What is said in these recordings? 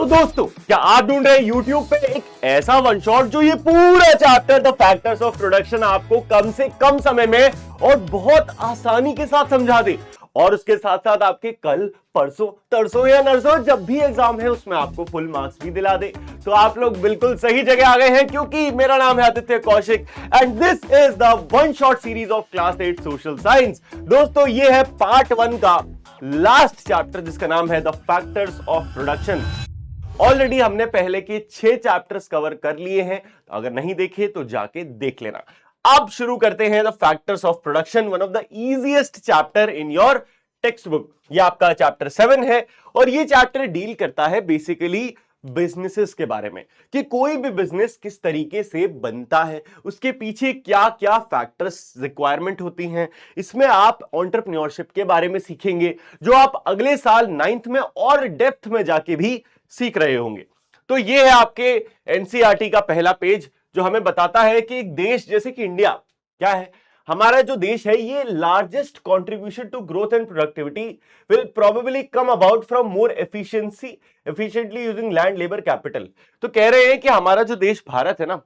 दोस्तों, क्या आप ढूंढ रहे हैं YouTube पे एक ऐसा वन शॉट जो ये पूरा chapter the factors of production आपको कम से कम समय में और बहुत आसानी के साथ समझा दे, और उसके साथ साथ आपके कल परसों तरसों या नरसों जब भी एग्जाम है उसमें आपको फुल मार्क्स भी दिला दे। तो आप लोग बिल्कुल सही जगह आ गए हैं, क्योंकि मेरा नाम है Aditya Kaushik and this is the one shot series of class 8 social science. दोस्तों, ये है पार्ट 1 का लास्ट चैप्टर जिसका नाम है the factors of production. Already हमने पहले के 6 चैप्टर्स कवर कर लिए हैं, अगर नहीं देखे तो जाके देख लेना। अब शुरू करते हैं the factors of production, one of the easiest chapter in your text book. ये आपका चैप्टर 7 है और ये चैप्टर डील करता है बेसिकली बिजनेसेस के बारे में, कि कोई भी बिजनेस किस तरीके से बनता है, उसके पीछे क्या क्या फैक्टर्स रिक्वायरमेंट होती हैं। इसमें आप एंटरप्रेन्योरशिप के बारे में सीखेंगे, जो आप अगले साल 9th में और डेप्थ में जाके भी सीख रहे होंगे। तो ये है आपके एनसीईआरटी का पहला पेज, जो हमें बताता है कि एक देश जैसे कि इंडिया क्या है, हमारा जो देश है ये largest contribution to growth and productivity will probably come about from more efficiently using land labour capital. तो कह रहे हैं कि हमारा जो देश भारत है ना,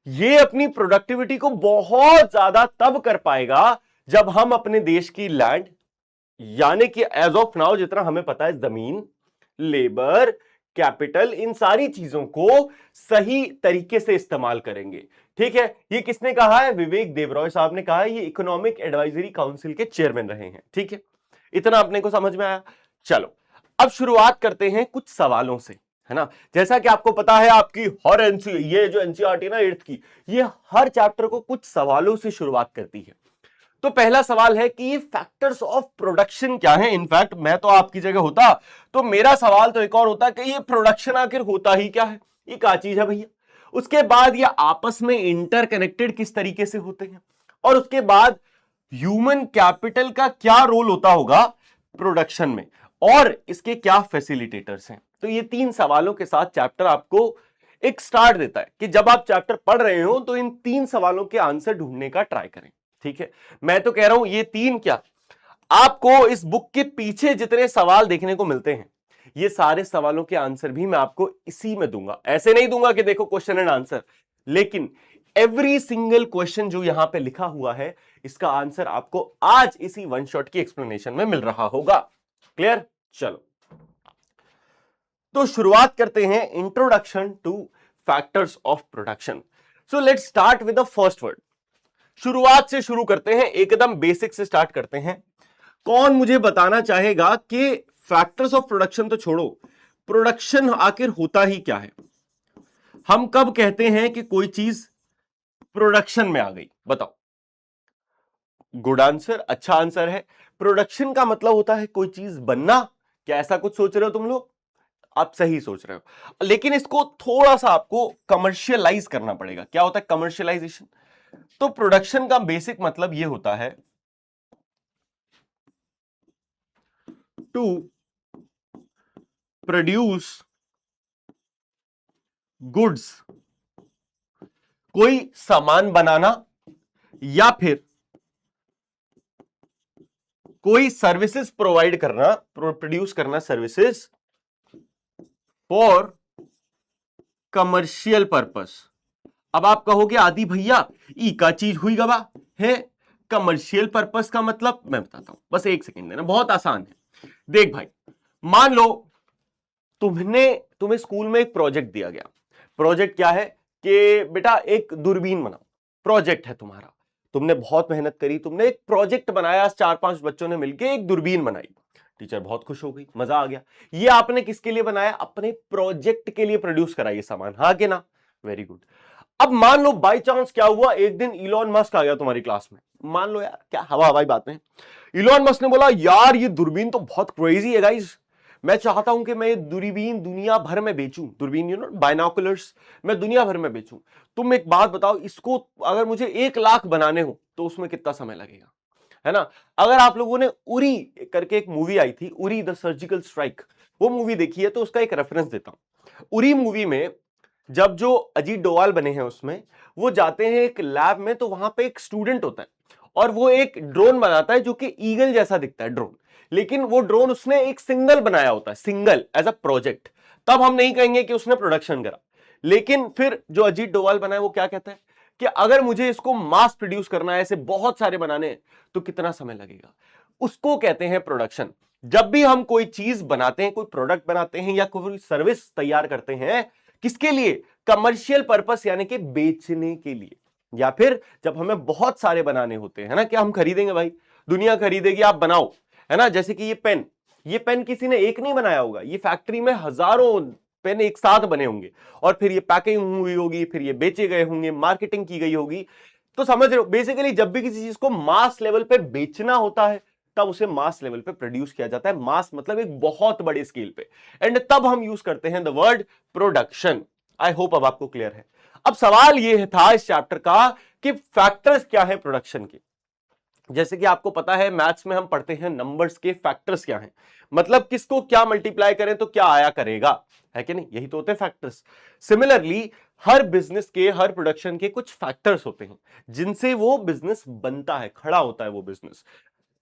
ये अपनी प्रोडक्टिविटी को बहुत ज्यादा तब कर पाएगा जब हम अपने देश की लैंड, यानी कि एज ऑफ नाउ जितना हमें पता है जमीन, लेबर, कैपिटल, इन सारी चीजों को सही तरीके से इस्तेमाल करेंगे। ठीक है, ये किसने कहा है? विवेक देबरॉय साहब ने कहा है। ये इकोनॉमिक एडवाइजरी काउंसिल के चेयरमैन रहे हैं। ठीक है, इतना अपने को समझ में आया। चलो अब शुरुआत करते हैं कुछ सवालों से, है ना। जैसा कि आपको पता है आपकी हर ये जो एनसीईआरटी ना 8th की, ये हर चैप्टर को कुछ सवालों से शुरुआत करती है। तो पहला सवाल है कि ये फैक्टर्स ऑफ प्रोडक्शन क्या है। इनफैक्ट मैं तो आपकी जगह होता तो मेरा सवाल तो एक और होता कि ये प्रोडक्शन आखिर होता ही क्या है, ये क्या चीज है भैया। उसके बाद ये आपस में इंटरकनेक्टेड किस तरीके से होते हैं, और उसके बाद ह्यूमन कैपिटल का क्या रोल होता होगा प्रोडक्शन में, और इसके क्या फैसिलिटेटर्स हैं। तो ये 3 सवालों के साथ चैप्टर आपको एक स्टार्ट देता है कि जब आप चैप्टर पढ़ रहे हो तो इन 3 सवालों के आंसर ढूंढने का ट्राई करें। ठीक है, मैं तो कह रहा हूं ये 3 क्या, आपको इस बुक के पीछे जितने सवाल देखने को मिलते हैं ये सारे सवालों के आंसर भी मैं आपको इसी में दूंगा। ऐसे नहीं दूंगा कि देखो क्वेश्चन एंड आंसर, लेकिन एवरी सिंगल क्वेश्चन जो यहां पे लिखा हुआ है इसका आंसर आपको आज इसी वन शॉट की एक्सप्लेनेशन में मिल रहा होगा। क्लियर? चलो तो शुरुआत करते हैं introduction two factors of production. So let's start with the first word. शुरुआत से शुरू करते हैं, एकदम बेसिक से स्टार्ट करते हैं। कौन मुझे बताना चाहेगा कि फैक्टर्स ऑफ प्रोडक्शन तो छोड़ो, प्रोडक्शन आखिर होता ही क्या है। हम कब कहते हैं कि कोई चीज प्रोडक्शन में आ गई? बताओ। गुड आंसर, अच्छा आंसर है। प्रोडक्शन का मतलब होता है कोई चीज बनना। क्या ऐसा कुछ सोच रहे हो तुम लोग? आप सही सोच रहे हो, लेकिन इसको थोड़ा सा आपको कमर्शियलाइज करना पड़ेगा। क्या होता है कमर्शियलाइजेशन? तो प्रोडक्शन का बेसिक मतलब यह होता है टू प्रोड्यूस गुड्स, कोई सामान बनाना या फिर कोई सर्विसेज प्रोवाइड करना, प्रोड्यूस करना सर्विसेज फॉर कमर्शियल पर्पस। अब आप कहोगे आदि भैया ई का चीज हुई गवा है, कमर्शियल पर्पस का मतलब मैं बताता हूं, बस एक सेकंड देना, बहुत आसान है। देख भाई, मान लो तुम्हें स्कूल में एक प्रोजेक्ट दिया गया। प्रोजेक्ट क्या है कि बेटा एक दूरबीन बनाओ। प्रोजेक्ट है तुम्हारा, तुमने बहुत मेहनत करी, तुमने एक प्रोजेक्ट बनाया, 4-5 बच्चों ने मिलकर एक दूरबीन बनाई। टीचर बहुत खुश हो गई, मजा आ गया। ये आपने किसके लिए बनाया? अपने प्रोजेक्ट के लिए प्रोड्यूस करा ये सामान, हाँ कि ना? Very good. अब मान लो बाय चांस क्या हुआ, एक दिन इलॉन मस्क आ गया तुम्हारी क्लास में। मान लो यार, क्या हवा हवाई बातें, इलॉन मस्क ने बोला यार ये दूरबीन तो बहुत क्रेजी है गाइस, मैं चाहता हूं कि मैं ये दूरबीन दुनिया भर में बेचूं। दूरबीन यू नो बायनोकुलर्स, मैं दुनिया भर में बेचूं। तुम एक बात बताओ, इसको अगर मुझे 1 लाख बनाने हो तो उसमें कितना समय लगेगा, है ना? अगर आप लोगों ने उरी करके एक मूवी आई थी, उरी द सर्जिकल स्ट्राइक, वो मूवी देखी है तो उसका एक रेफरेंस देता हूं। उरी मूवी में जब जो अजीत डोभाल बने हैं उसमें, वो जाते हैं एक लैब में, तो वहां पे एक स्टूडेंट होता है और वो एक ड्रोन बनाता है जो कि ईगल जैसा दिखता है ड्रोन, लेकिन वो ड्रोन उसने एक सिंगल बनाया होता है, सिंगल एज अ प्रोजेक्ट, तब हम नहीं कहेंगे कि उसने प्रोडक्शन करा। लेकिन फिर जो अजीत डोभाल बना है वो क्या कहता है कि अगर मुझे इसको मास प्रोड्यूस करना है, ऐसे बहुत सारे बनाने हैं, तो कितना समय लगेगा, उसको कहते हैं प्रोडक्शन। जब भी हम कोई चीज बनाते हैं, कोई प्रोडक्ट बनाते हैं या कोई सर्विस तैयार करते हैं, किसके लिए? कमर्शियल पर्पस, यानी कि बेचने के लिए, या फिर जब हमें बहुत सारे बनाने होते हैं ना, क्या हम खरीदेंगे भाई, दुनिया खरीदेगी, आप बनाओ, है ना। जैसे कि ये पेन किसी ने एक नहीं बनाया होगा, ये फैक्ट्री में हजारों पेन एक साथ बने होंगे, और फिर ये पैकिंग हुई होगी, फिर ये बेचे गए होंगे, मार्केटिंग की गई होगी। तो समझ रहे हो, बेसिकली जब भी किसी चीज को मास लेवल पे बेचना होता है, तब उसे मास लेवल पे प्रोड्यूस किया जाता है। मास मतलब एक बहुत बड़े स्केल पे, एंड तब हम यूज करते हैं the word production. I hope अब आपको क्लियर है। अब सवाल यह था इस चैप्टर का कि फैक्टर्स क्या है प्रोडक्शन के। जैसे कि आपको पता है मैथ्स में हम पढ़ते हैं नंबर्स के फैक्टर्स क्या हैं, मतलब किसको क्या मल्टीप्लाई करें तो क्या आया करेगा, है कि नहीं, यही तो होते हैं फैक्टर्स। सिमिलरली हर बिजनेस के, हर प्रोडक्शन के कुछ फैक्टर्स होते हैं जिनसे वो बिजनेस बनता है, खड़ा होता है वो बिजनेस।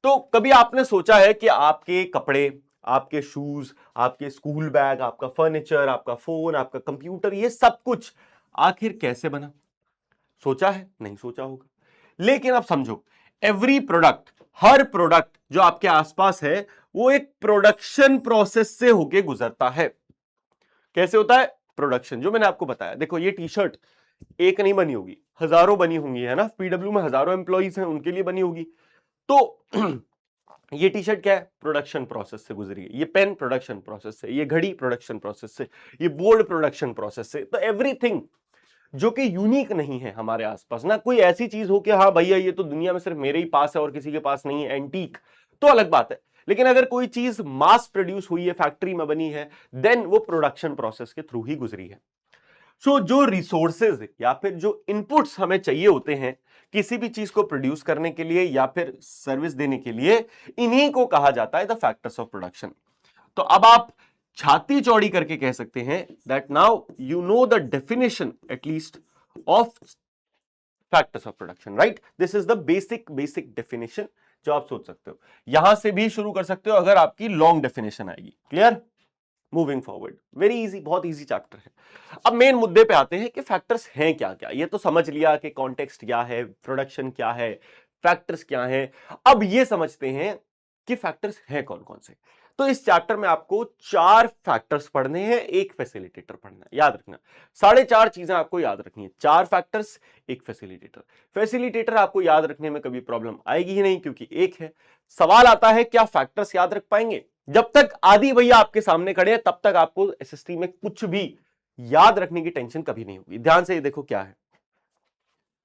तो कभी आपने सोचा है कि आपके कपड़े, आपके शूज, आपके स्कूल बैग, आपका फर्नीचर, आपका फोन, आपका कंप्यूटर, ये सब कुछ आखिर कैसे बना? सोचा है? नहीं सोचा होगा। लेकिन अब समझो, एवरी प्रोडक्ट, हर प्रोडक्ट जो आपके आसपास है, वो एक प्रोडक्शन प्रोसेस से होके गुजरता है। कैसे होता है प्रोडक्शन? जो मैंने आपको बताया, देखो ये टी शर्ट एक नहीं बनी होगी, हजारों बनी होंगी, है ना। पीडब्ल्यू में हजारों एम्प्लॉइज हैं, उनके लिए बनी होगी। तो ये टी शर्ट क्या है? प्रोडक्शन प्रोसेस से गुजरी है। ये पेन प्रोडक्शन प्रोसेस से, ये घड़ी प्रोडक्शन प्रोसेस से, ये बोर्ड प्रोडक्शन प्रोसेस से। तो एवरीथिंग जो कि यूनिक नहीं है हमारे आसपास ना, कोई ऐसी चीज हो कि हाँ भैया ये तो दुनिया में सिर्फ मेरे ही पास है और किसी के पास नहीं है, एंटीक, तो अलग बात है। लेकिन अगर कोई चीज मास प्रोड्यूस हुई है, फैक्ट्री में बनी है, देन वो प्रोडक्शन प्रोसेस के थ्रू ही गुजरी है। सो जो रिसोर्सेज या फिर जो इनपुट्स हमें चाहिए होते हैं किसी भी चीज को प्रोड्यूस करने के लिए या फिर सर्विस देने के लिए, इन्हीं को कहा जाता है द फैक्टर्स ऑफ प्रोडक्शन। तो अब आप छाती चौड़ी करके कह सकते हैं that now you know the definition at least of factors of production, right. This is the basic definition जो आप सोच सकते हो। यहां से भी शुरू कर सकते हो अगर आपकी लॉन्ग डेफिनेशन आएगी। Clear? Moving forward, very easy, बहुत इजी चैप्टर है। अब मेन मुद्दे पे आते हैं कि फैक्टर्स हैं क्या क्या। ये तो समझ लिया कि कॉन्टेक्स्ट क्या है, प्रोडक्शन क्या है, फैक्टर्स क्या है। अब ये समझते हैं कि फैक्टर्स हैं कौन कौन से। तो इस चैप्टर में आपको 4 फैक्टर्स पढ़ने हैं, एक फैसिलिटेटर पढ़ना है। याद रखना, 4.5 चीजें आपको याद रखनी है, 4 फैक्टर्स, एक फैसिलिटेटर। फैसिलिटेटर आपको याद रखने में कभी प्रॉब्लम आएगी ही नहीं क्योंकि एक है। सवाल आता है क्या फैक्टर्स याद रख पाएंगे? जब तक आदि भैया आपके सामने खड़े हैं तब तक आपको एसएसटी में कुछ भी याद रखने की टेंशन कभी नहीं होगी। ध्यान से ये देखो क्या है।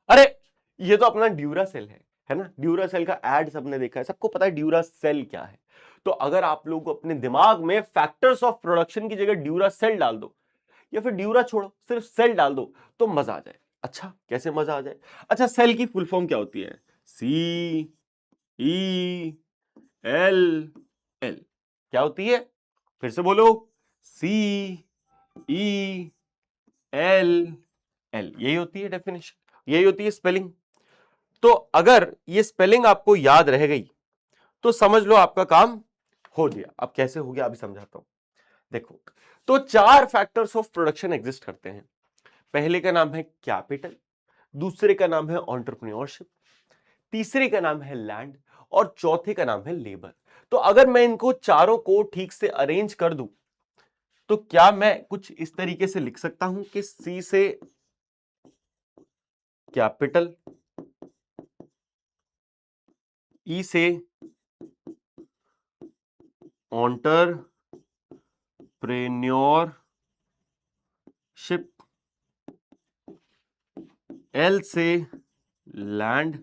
अरे ये तो अपना ड्यूरासेल है ना। ड्यूरासेल का एड सबने देखा है, सबको पता है ड्यूरासेल क्या है। तो अगर आप लोग अपने दिमाग में फैक्टर्स ऑफ प्रोडक्शन की जगह ड्यूरासेल डाल दो, या फिर ड्यूरा छोड़ो सिर्फ सेल डाल दो, तो मजा आ जाए। अच्छा कैसे मजा आ जाए? अच्छा, सेल की फुल फॉर्म क्या होती है? सी ई एल एल। क्या होती है? फिर से बोलो, सी ई एल एल। यही होती है डेफिनेशन, यही होती है स्पेलिंग। तो अगर ये स्पेलिंग आपको याद रह गई तो समझ लो आपका काम हो गया। अब कैसे हो गया अभी समझाता हूं। देखो, तो 4 फैक्टर्स ऑफ प्रोडक्शन एग्जिस्ट करते हैं। पहले का नाम है कैपिटल, दूसरे का नाम है एंटरप्रेन्योरशिप, तीसरे का नाम है लैंड, और चौथे का नाम है लेबर। तो अगर मैं इनको चारों को ठीक से अरेंज कर दूं तो क्या मैं कुछ इस तरीके से लिख सकता हूं कि सी से कैपिटल, ई से एंटरप्रेन्योरशिप, एल से लैंड,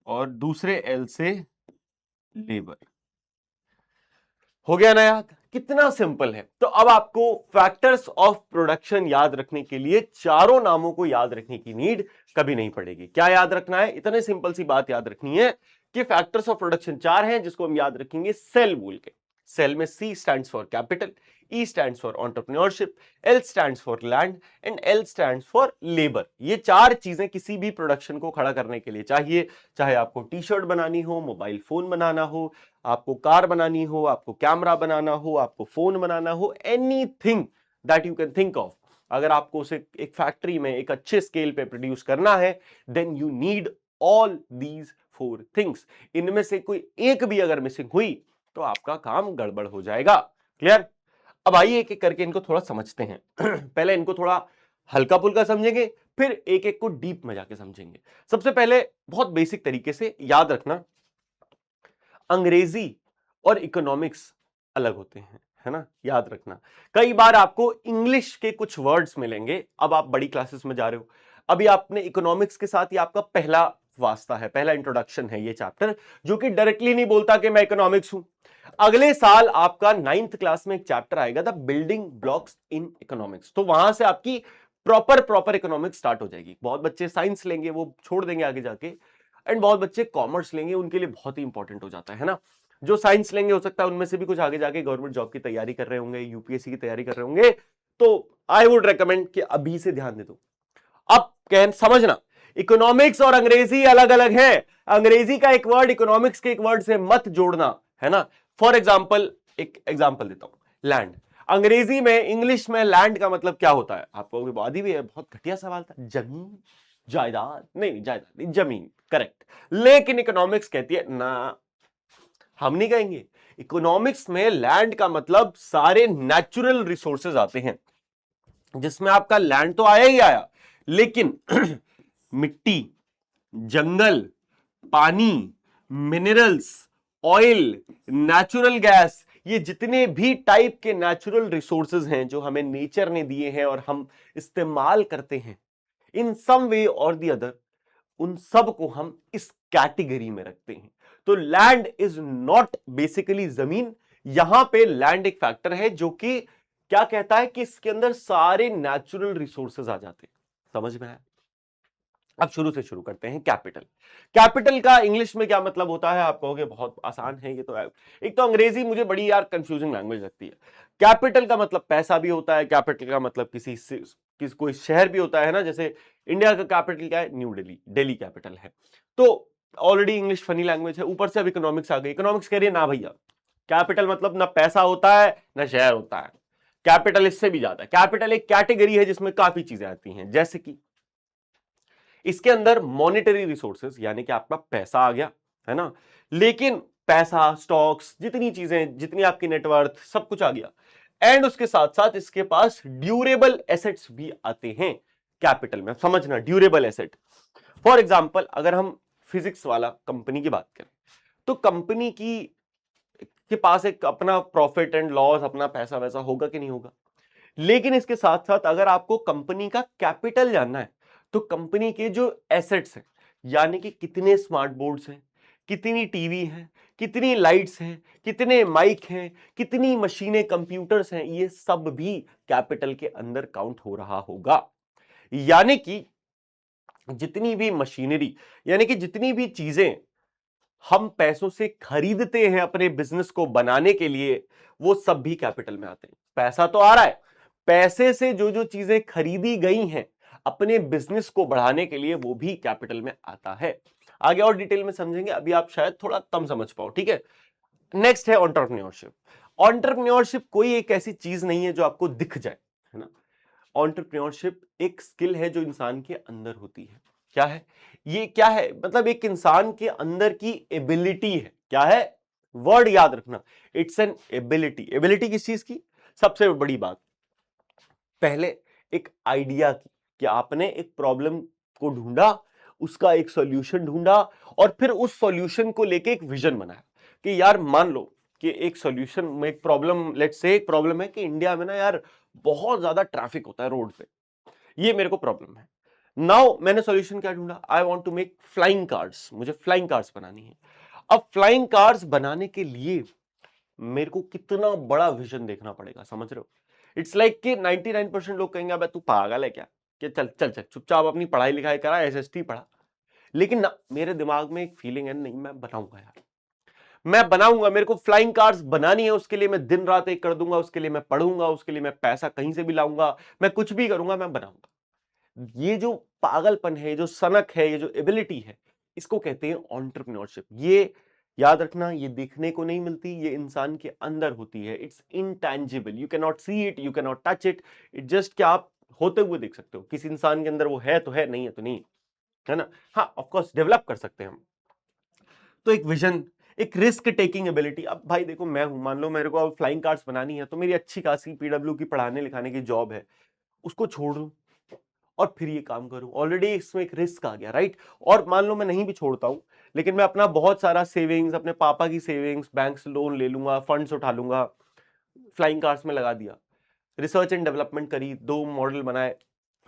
और दूसरे एल से लेबर। हो गया ना याद? कितना सिंपल है। तो अब आपको फैक्टर्स ऑफ प्रोडक्शन याद रखने के लिए चारों नामों को याद रखने की नीड कभी नहीं पड़ेगी। क्या याद रखना है? इतने सिंपल सी बात याद रखनी है कि फैक्टर्स ऑफ प्रोडक्शन 4 हैं जिसको हम याद रखेंगे सेल बोल के। सेल में C stands for capital, E stands for entrepreneurship, L stands for land and L stands for labour. ये चार चीजें किसी भी प्रोडक्शन को खड़ा करने के लिए चाहिए, चाहे आपको टी शर्ट बनानी हो, मोबाइल फोन बनाना हो, आपको कार बनानी हो, आपको कैमरा बनाना हो, आपको फोन बनाना हो, anything that you can think of. अगर आपको उसे एक फैक्ट्री में एक अच्छे स्केल पे प्रोड्यूस करना है, then you need all these 4 things. इनमें से कोई एक भी अगर मिसिंग हुई तो आपका काम गड़बड़ हो जाएगा। क्लियर? अब आइए एक एक करके इनको थोड़ा समझते हैं। पहले इनको थोड़ा हल्का फुल्का समझेंगे, फिर एक एक को डीप में जाके समझेंगे। सबसे पहले बहुत बेसिक तरीके से याद रखना, अंग्रेजी और इकोनॉमिक्स अलग होते हैं, है ना? याद रखना। कई बार आपको इंग्लिश के कुछ वर्ड्स मिलेंगे, अब आप बड़ी क्लासेस में जा रहे हो, अभी आपने इकोनॉमिक्स के साथ, ये आपका पहला वास्ता है, पहला इंट्रोडक्शन है ये चैप्टर, जो कि डायरेक्टली नहीं बोलता कि मैं इकोनॉमिक्स हूं। अगले साल आपका 9th क्लास में एक चैप्टर आएगा, the building blocks in economics, तो वहां से आपकी प्रॉपर इकोनॉमिक्स स्टार्ट हो जाएगी। बहुत बच्चे साइंस लेंगे, वो छोड़ देंगे आगे जाके, एंड बहुत बच्चे कॉमर्स लेंगे, उनके लिए बहुत ही इंपॉर्टेंट हो जाता है ना। जो साइंस लेंगे हो सकता है उनमें से भी कुछ आगे जाके गवर्नमेंट जॉब की तैयारी कर रहे होंगे, यूपीएससी की तैयारी कर रहे होंगे, तो आई वुड रेकमेंड कि अभी से ध्यान दे दो। अब कह समझना, इकोनॉमिक्स और अंग्रेजी अलग अलग है। अंग्रेजी का एक वर्ड इकोनॉमिक्स के एक वर्ड से मत जोड़ना, है ना। फॉर एग्जाम्पल, एक एग्जाम्पल देता हूं, लैंड। अंग्रेजी में, इंग्लिश में लैंड का मतलब क्या होता है? आपको बादी भी है, बहुत घटिया सवाल था। जमीन, जायदाद, नहीं जायदाद नहीं, जमीन, करेक्ट। लेकिन इकोनॉमिक्स कहती है ना, हम नहीं कहेंगे। इकोनॉमिक्स में लैंड का मतलब सारे नेचुरल रिसोर्सेज आते हैं, जिसमें आपका लैंड तो आया ही आया, लेकिन मिट्टी, जंगल, पानी, मिनरल्स, ऑयल, नेचुरल गैस, ये जितने भी टाइप के नेचुरल रिसोर्सेज हैं जो हमें नेचर ने दिए हैं और हम इस्तेमाल करते हैं, इन सम वे और दी अदर, उन सब को हम इस कैटेगरी में रखते हैं। तो लैंड इज नॉट बेसिकली जमीन। यहां पे लैंड एक फैक्टर है जो कि क्या कहता है कि इसके अंदर सारे नेचुरल रिसोर्सेज आ जाते हैं। समझ में आया? अब शुरू से शुरू करते हैं। कैपिटल, कैपिटल का इंग्लिश में क्या मतलब होता है? आप कहोगे बहुत आसान है ये तो। एक तो अंग्रेजी मुझे बड़ी यार कंफ्यूजिंग लैंग्वेज लगती है। कैपिटल का मतलब पैसा भी होता है, कैपिटल का मतलब किसी कोई शहर भी होता है ना, जैसे इंडिया का कैपिटल क्या है? न्यू दिल्ली, दिल्ली कैपिटल है। तो ऑलरेडी इंग्लिश फनी लैंग्वेज है, ऊपर से अब इकोनॉमिक्स आ गई। इकोनॉमिक्स कह रही है ना भैया, कैपिटल मतलब ना पैसा होता है ना शहर होता है, कैपिटल इससे भी ज्यादा है। कैपिटल एक कैटेगरी है जिसमें काफी चीजें आती हैं, जैसे कि इसके अंदर मॉनेटरी रिसोर्सेज, यानी कि आपका पैसा आ गया, है ना, लेकिन पैसा, स्टॉक्स, जितनी चीजें, जितनी आपकी नेटवर्थ, सब कुछ आ गया। एंड उसके साथ साथ इसके पास ड्यूरेबल एसेट्स भी आते हैं कैपिटल में। समझना, ड्यूरेबल एसेट। फॉर एग्जाम्पल, अगर हम फिजिक्स वाला कंपनी की बात करें, तो कंपनी की के पास एक अपना प्रॉफिट एंड लॉस, अपना पैसा वैसा होगा कि नहीं होगा। लेकिन इसके साथ साथ अगर आपको कंपनी का कैपिटल जानना है, तो कंपनी के जो एसेट्स हैं, यानी कि कितने स्मार्ट बोर्ड्स हैं, कितनी टीवी है, कितनी लाइट्स हैं, कितने माइक हैं, कितनी मशीनें, कंप्यूटर्स हैं, ये सब भी कैपिटल के अंदर काउंट हो रहा होगा। यानी कि जितनी भी मशीनरी, यानी कि जितनी भी चीजें हम पैसों से खरीदते हैं अपने बिजनेस को बनाने के लिए, वो सब भी कैपिटल में आते हैं। पैसा तो आ रहा है, पैसे से जो जो चीजें खरीदी गई हैं अपने बिजनेस को बढ़ाने के लिए, वो भी कैपिटल में आता है। आगे और डिटेल में समझेंगे, अभी आप शायद थोड़ा कम समझ पाओ, ठीक है। नेक्स्ट है एंटरप्रेन्योरशिप। एंटरप्रेन्योरशिप कोई एक ऐसी चीज नहीं है जो आपको दिख जाए, है ना। एंटरप्रेन्योरशिप एक स्किल है जो इंसान के अंदर होती है। क्या है ये? क्या है मतलब? एक इंसान के अंदर की एबिलिटी है। क्या है? वर्ड याद रखना, इट्स एन एबिलिटी। एबिलिटी किस चीज की? सबसे बड़ी बात, पहले एक आइडिया की, कि आपने एक प्रॉब्लम को ढूंढा, उसका एक सॉल्यूशन ढूंढा, और फिर उस सॉल्यूशन को लेके एक विजन बनाया कि यार मान लो कि एक सॉल्यूशन में एक प्रॉब्लम, लेट्स से एक प्रॉब्लम है कि इंडिया में ना यार बहुत ज्यादा ट्रैफिक होता है रोड पे, ये मेरे को प्रॉब्लम है। नाउ मैंने सॉल्यूशन क्या ढूंढा? I want to make flying cars, मुझे फ्लाइंग कार्स बनानी है। अब फ्लाइंग कार्स बनाने के लिए मेरे को कितना बड़ा विजन देखना पड़ेगा, समझ रहे हो? इट्स लाइक कि 99% लोग कहेंगे अबे तू पागल है क्या, कि चल चल चल चुपचाप अपनी पढ़ाई लिखाई करा, एसएसटी पढ़ा। लेकिन ना, मेरे दिमाग में एक फीलिंग है, नहीं मैं बनाऊंगा यार, मैं बनाऊंगा, मेरे को फ्लाइंग कार्स बनानी है, उसके लिए मैं दिन रात एक कर दूंगा, उसके लिए मैं पढ़ूंगा, उसके लिए मैं पैसा कहीं से भी लाऊंगा, मैं कुछ भी करूंगा, मैं बनाऊंगा। ये जो पागलपन है, जो सनक है, ये जो एबिलिटी है, इसको कहते हैं एंटरप्रेन्योरशिप। ये याद रखना, ये देखने को नहीं मिलती, ये इंसान के अंदर होती है। It's intangible, you can not see it, you can not touch it, it just क्या आप होते हुए देख सकते हो। किसी इंसान के अंदर वो है तो है, नहीं है तो नहीं, है ना। हाँ, ऑफ कोर्स डेवलप कर सकते हैं हम। तो एक विजन, एक रिस्क टेकिंग एबिलिटी। अब भाई देखो, मैं हूं, मान लो मेरे को अब फ्लाइंग कार्स बनानी है, तो मेरी अच्छी खासी पीडब्ल्यू की पढ़ाने लिखाने की जॉब है, उसको छोड़ दूं और फिर ये काम करूं, ऑलरेडी इसमें एक रिस्क आ गया, राइट। और मान लो मैं नहीं भी छोड़ता हूं, लेकिन मैं अपना बहुत सारा सेविंग्स, अपने पापा की सेविंग्स, बैंक से लोन ले लूंगा, फंड्स उठा लूंगा, फ्लाइंग कार्स में लगा दिया, रिसर्च एंड डेवलपमेंट करी, 2 मॉडल बनाए,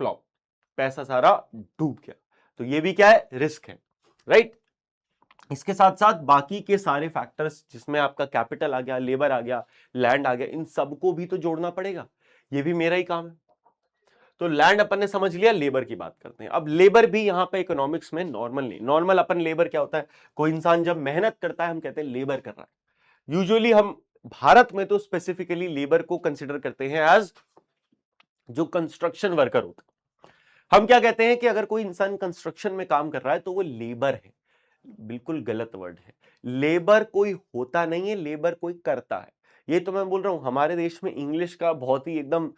फ्लॉप, पैसा सारा डूब गया। तो ये भी क्या है, रिस्क है, राइट। इसके साथ साथ बाकी के सारे फैक्टर्स, जिसमें आपका कैपिटल आ गया, लेबर आ गया, लैंड आ गया, इन सबको भी तो जोड़ना पड़ेगा, ये भी मेरा ही काम है। तो लैंड अपन ने समझ लिया, लेबर की बात करते हैं। अब लेबर भी यहां पे इकोनॉमिक्स में नॉर्मल नहीं। नॉर्मल अपन लेबर क्या होता है, कोई इंसान जब मेहनत करता है हम कहते हैं लेबर कर रहा है। यूजुअली हम भारत में तो स्पेसिफिकली लेबर को कंसिडर करते हैं एज जो कंस्ट्रक्शन वर्कर होता है। हम क्या कहते हैं कि अगर कोई इंसान कंस्ट्रक्शन में काम कर रहा है तो वो लेबर है। बिल्कुल गलत वर्ड है। लेबर कोई होता नहीं है, लेबर कोई करता है। ये तो मैं बोल रहा हूं, हमारे देश में इंग्लिश का बहुत ही एकदम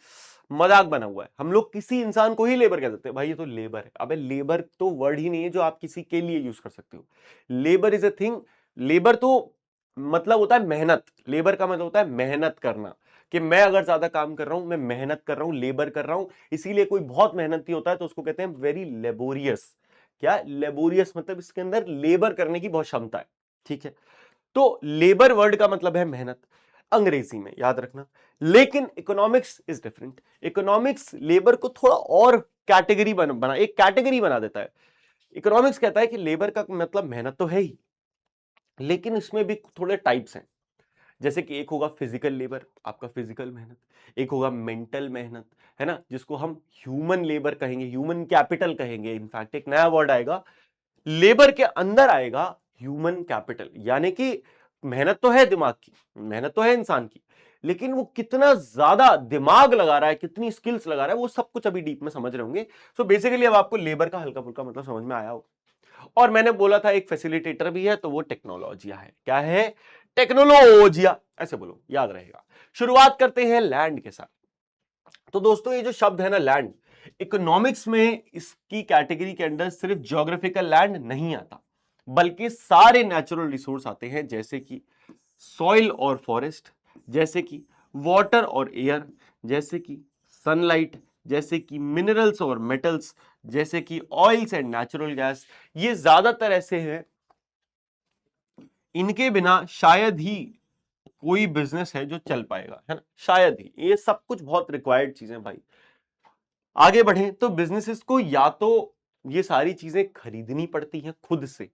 मजाक बना हुआ है। हम लोग किसी इंसान को ही लेबर कह देते हैं, भाई ये तो लेबर है। अबे लेबर तो वर्ड ही नहीं है जो आप किसी के लिए यूज कर सकते हो। Labour is a thing. Labour तो मतलब होता है मेहनत। लेबर का मतलब होता है मेहनत करना, कि मैं अगर ज्यादा काम कर रहा हूं, मैं मेहनत कर रहा हूं, लेबर कर रहा हूं। इसीलिए कोई बहुत मेहनती होता है तो उसको कहते हैं वेरी लेबोरियस। क्या लेबोरियस मतलब इसके अंदर लेबर करने की बहुत क्षमता है, ठीक है। तो लेबर वर्ड का मतलब है मेहनत अंग्रेजी में, याद रखना। लेकिन economics is different. Economics labour को थोड़ा और कैटेगरी बना एक कैटेगरी बना देता है। इकोनॉमिक्स कहता है कि लेबर का मतलब मेहनत तो है ही, लेकिन इसमें भी थोड़े टाइप्स हैं। जैसे कि एक होगा फिजिकल लेबर, आपका फिजिकल मेहनत, एक होगा मेंटल मेहनत, है ना, जिसको हम ह्यूमन लेबर कहेंगे, ह्यूमन कैपिटल कहेंगे। इनफैक्ट एक नया वर्ड आएगा, लेबर के अंदर आएगा ह्यूमन कैपिटल। यानी कि मेहनत तो है दिमाग की, मेहनत तो है इंसान की, लेकिन वो कितना ज्यादा दिमाग लगा रहा है, कितनी स्किल्स लगा रहा है, वो सब कुछ अभी डीप में समझ रहे होंगे। सो बेसिकली अब आपको लेबर का हल्का फुल्का मतलब समझ में आया हो। और मैंने बोला था एक फैसिलिटेटर भी है, तो वो टेक्नोलॉजिया है। क्या है, टेक्नोलॉजिया, ऐसे बोलो याद रहेगा। शुरुआत करते हैं लैंड के साथ। तो दोस्तों ये जो शब्द है ना लैंड, इकोनॉमिक्स में इसकी कैटेगरी के अंदर सिर्फ ज्योग्राफिकल लैंड नहीं आता, बल्कि सारे नेचुरल रिसोर्स आते हैं, जैसे कि सॉइल और फॉरेस्ट, जैसे कि वाटर और एयर, जैसे कि सनलाइट, जैसे कि मिनरल्स और मेटल्स, जैसे कि ऑयल्स एंड नेचुरल गैस। ये ज्यादातर ऐसे हैं, इनके बिना शायद ही कोई बिजनेस है जो चल पाएगा, है ना, शायद ही। ये सब कुछ बहुत रिक्वायर्ड चीजें भाई। आगे बढ़ें तो बिजनेसेस को या तो ये सारी चीजें खरीदनी पड़ती हैं खुद से,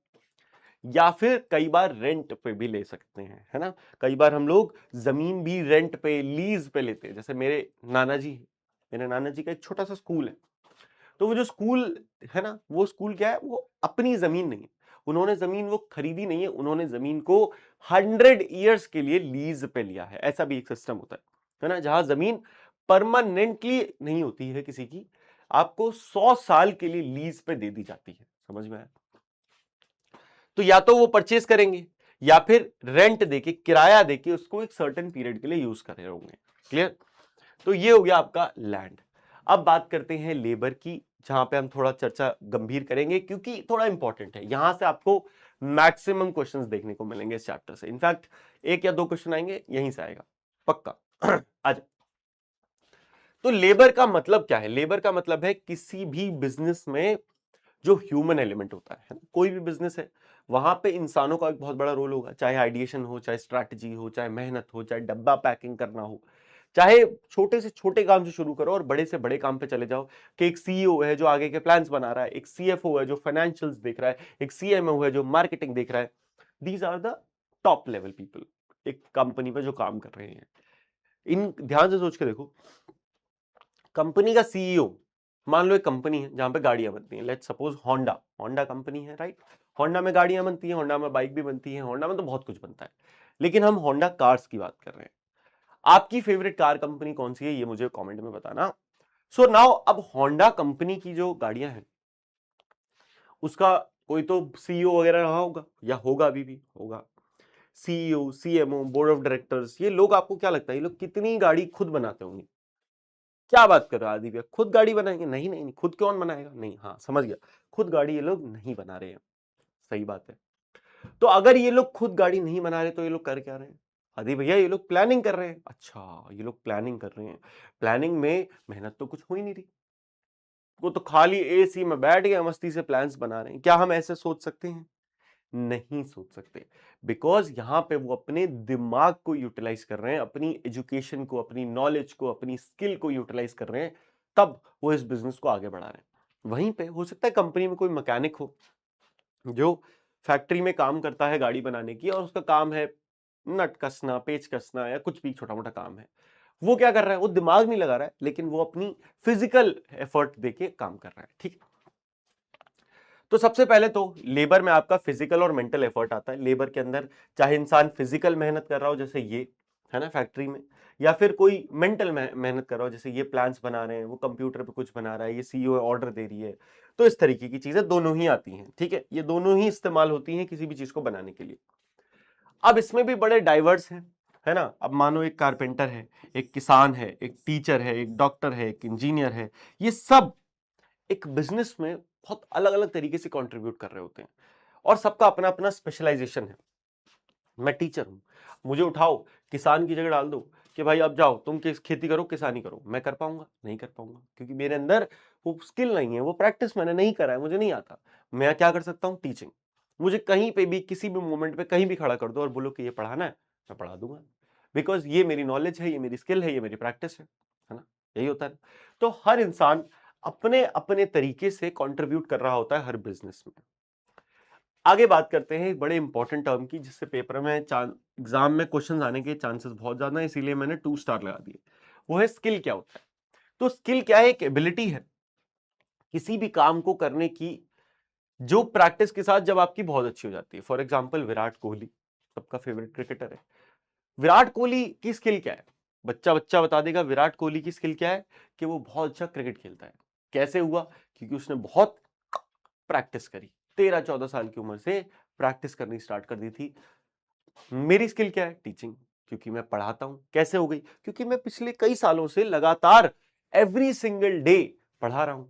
या फिर कई बार रेंट पे भी ले सकते हैं, है ना। कई बार हम लोग जमीन भी रेंट पे, लीज पे लेते हैं। जैसे मेरे नाना जी का एक छोटा सा स्कूल है। तो वो जो स्कूल है ना, वो स्कूल क्या है, वो अपनी जमीन नहीं है। उन्होंने जमीन वो खरीदी नहीं है, उन्होंने जमीन को 100 ईयर्स के लिए लीज पे लिया है। ऐसा भी एक सिस्टम होता है ना, जहां जमीन परमानेंटली नहीं होती है किसी की, आपको 100 साल के लिए लीज पे दे दी जाती है। समझ में आया। तो या तो वो परचेज करेंगे, या फिर रेंट देके, किराया देके उसको एक सर्टेन पीरियड के लिए यूज कर रहे होंगे। क्लियर। तो ये हो गया आपका लैंड। अब बात करते हैं लेबर की, जहां पे हम थोड़ा चर्चा गंभीर करेंगे, क्योंकि थोड़ा इंपॉर्टेंट है। यहां से आपको मैक्सिमम क्वेश्चंस देखने को मिलेंगे इस चैप्टर से। इनफैक्ट 1 या 2 क्वेश्चन आएंगे, यहीं से आएगा पक्का। आज तो लेबर का मतलब क्या है, लेबर का मतलब है किसी भी बिजनेस में जो ह्यूमन एलिमेंट होता है ना, कोई भी बिजनेस है, वहां पे इंसानों का एक बहुत बड़ा रोल होगा। चाहे आइडिएशन हो, चाहे स्ट्रैटेजी हो, चाहे मेहनत हो, चाहे डब्बा पैकिंग करना हो, चाहे छोटे से छोटे काम से शुरू करो और बड़े से बड़े काम पे चले जाओ, कि एक सीईओ है जो आगे के प्लान्स बना रहा है, एक सीएफओ है जो फाइनेंशियल्स देख रहा है, एक सीएमओ है जो मार्केटिंग देख रहा है। These are the top level people एक कंपनी पे जो काम कर रहे हैं। इन ध्यान से सोच के देखो, कंपनी का सीईओ, मान लो एक कंपनी है जहां पे गाड़ियां बनती हैं, let's suppose Honda, Honda company है, राइट। होंडा में गाड़ियां बनती हैं, होंडा में बाइक भी बनती है, होंडा में तो बहुत कुछ बनता है, लेकिन हम होंडा कार्स की बात कर रहे हैं। आपकी फेवरेट कार कंपनी कौन सी है ये मुझे कमेंट में बताना। सो नाउ अब होंडा कंपनी की जो गाड़ियां हैं उसका कोई तो सीईओ वगैरह रहा होगा या होगा, अभी भी होगा। CEO, CMO, board of directors, ये लोग आपको क्या लगता है ये लोग कितनी गाड़ी खुद बनाते होंगे? क्या बात कर रहे हो आदि भैया, खुद गाड़ी बनाएंगे? नहीं नहीं नहीं, खुद कौन बनाएगा? नहीं, हाँ समझ गया, खुद गाड़ी ये लोग नहीं बना रहे हैं। सही बात है। तो अगर ये लोग खुद गाड़ी नहीं बना रहे तो ये लोग कर क्या रहे हैं? आदि भैया ये लोग प्लानिंग कर रहे हैं। अच्छा, ये लोग प्लानिंग कर रहे हैं। प्लानिंग में मेहनत तो कुछ हो ही नहीं रही, वो तो खाली एसी में बैठ गए मस्ती से प्लान्स बना रहे हैं। क्या हम ऐसे सोच सकते हैं? नहीं सोच सकते, बिकॉज यहां पे वो अपने दिमाग को यूटिलाइज कर रहे हैं, अपनी एजुकेशन को, अपनी नॉलेज को, अपनी स्किल को यूटिलाइज कर रहे हैं, तब वो इस बिजनेस को आगे बढ़ा रहे हैं। वहीं पे हो सकता है कंपनी में कोई मैकेनिक हो जो फैक्ट्री में काम करता है गाड़ी बनाने की, और उसका काम है नट कसना, पेच कसना, या कुछ भी छोटा मोटा काम है। वो क्या कर रहा है? वो दिमाग नहीं लगा रहा है, लेकिन वो अपनी फिजिकल एफर्ट देके काम कर रहा है। ठीक है, तो सबसे पहले तो लेबर में आपका फिजिकल और मेंटल एफर्ट आता है। लेबर के अंदर चाहे इंसान फिजिकल मेहनत कर रहा हो जैसे ये है ना फैक्ट्री में, या फिर कोई मेंटल मेहनत कर रहा हो जैसे ये प्लान्स बना रहे हैं, वो कंप्यूटर पे कुछ बना रहा है, ये सीईओ ऑर्डर दे रही है। तो इस तरीके की चीजें दोनों ही आती हैं। ठीक है, ये दोनों ही इस्तेमाल होती हैं किसी भी चीज को बनाने के लिए। अब इसमें भी बड़े डाइवर्स हैं, है ना। अब मानो एक कारपेंटर है, एक किसान है, एक टीचर है, एक डॉक्टर है, एक इंजीनियर है, ये सब एक बिजनेस में बहुत अलग अलग तरीके से कंट्रीब्यूट कर रहे होते हैं, और सबका अपना अपना स्पेशलाइजेशन है। मैं टीचर हूं, मुझे उठाओ किसान की जगह डाल दो कि भाई अब जाओ तुम खेती करो, किसानी करो, मैं कर पाऊंगा? नहीं कर पाऊंगा, क्योंकि मेरे अंदर वो स्किल नहीं है, वो प्रैक्टिस मैंने नहीं करा है, मुझे नहीं आता। मैं क्या कर सकता हूं? टीचिंग। मुझे कहीं पे भी किसी भी मोमेंट पे कहीं भी खड़ा कर दो और बोलो कि ये पढ़ाना है, मैं पढ़ा दूंगा, बिकॉज ये मेरी नॉलेज है, ये मेरी स्किल है, ये मेरी प्रैक्टिस है ना। यही होता है। तो हर इंसान अपने अपने तरीके से कंट्रीब्यूट कर रहा होता है हर बिजनेस में। आगे बात करते हैं एक बड़े इंपॉर्टेंट टर्म की, जिससे पेपर में एग्जाम में क्वेश्चन आने के चांसेस बहुत ज्यादा है, इसीलिए मैंने 2 स्टार लगा दिए। वो है स्किल। क्या होता है? तो स्किल क्या है? एक एबिलिटी है किसी भी काम को करने की, जो प्रैक्टिस के साथ जब आपकी बहुत अच्छी हो जाती है। फॉर एग्जाम्पल विराट कोहली, सबका फेवरेट क्रिकेटर है। विराट कोहली की स्किल क्या है? बच्चा बच्चा बता देगा विराट कोहली की स्किल क्या है, कि वो बहुत अच्छा क्रिकेट खेलता है। कैसे हुआ? क्योंकि उसने बहुत प्रैक्टिस करी, 13-14 साल की उम्र से प्रैक्टिस करनी स्टार्ट कर दी थी। मेरी स्किल क्या है? टीचिंग, क्योंकि मैं पढ़ाता हूं। कैसे हो गई? क्योंकि मैं पिछले कई सालों से लगातार एवरी सिंगल डे पढ़ा रहा हूं,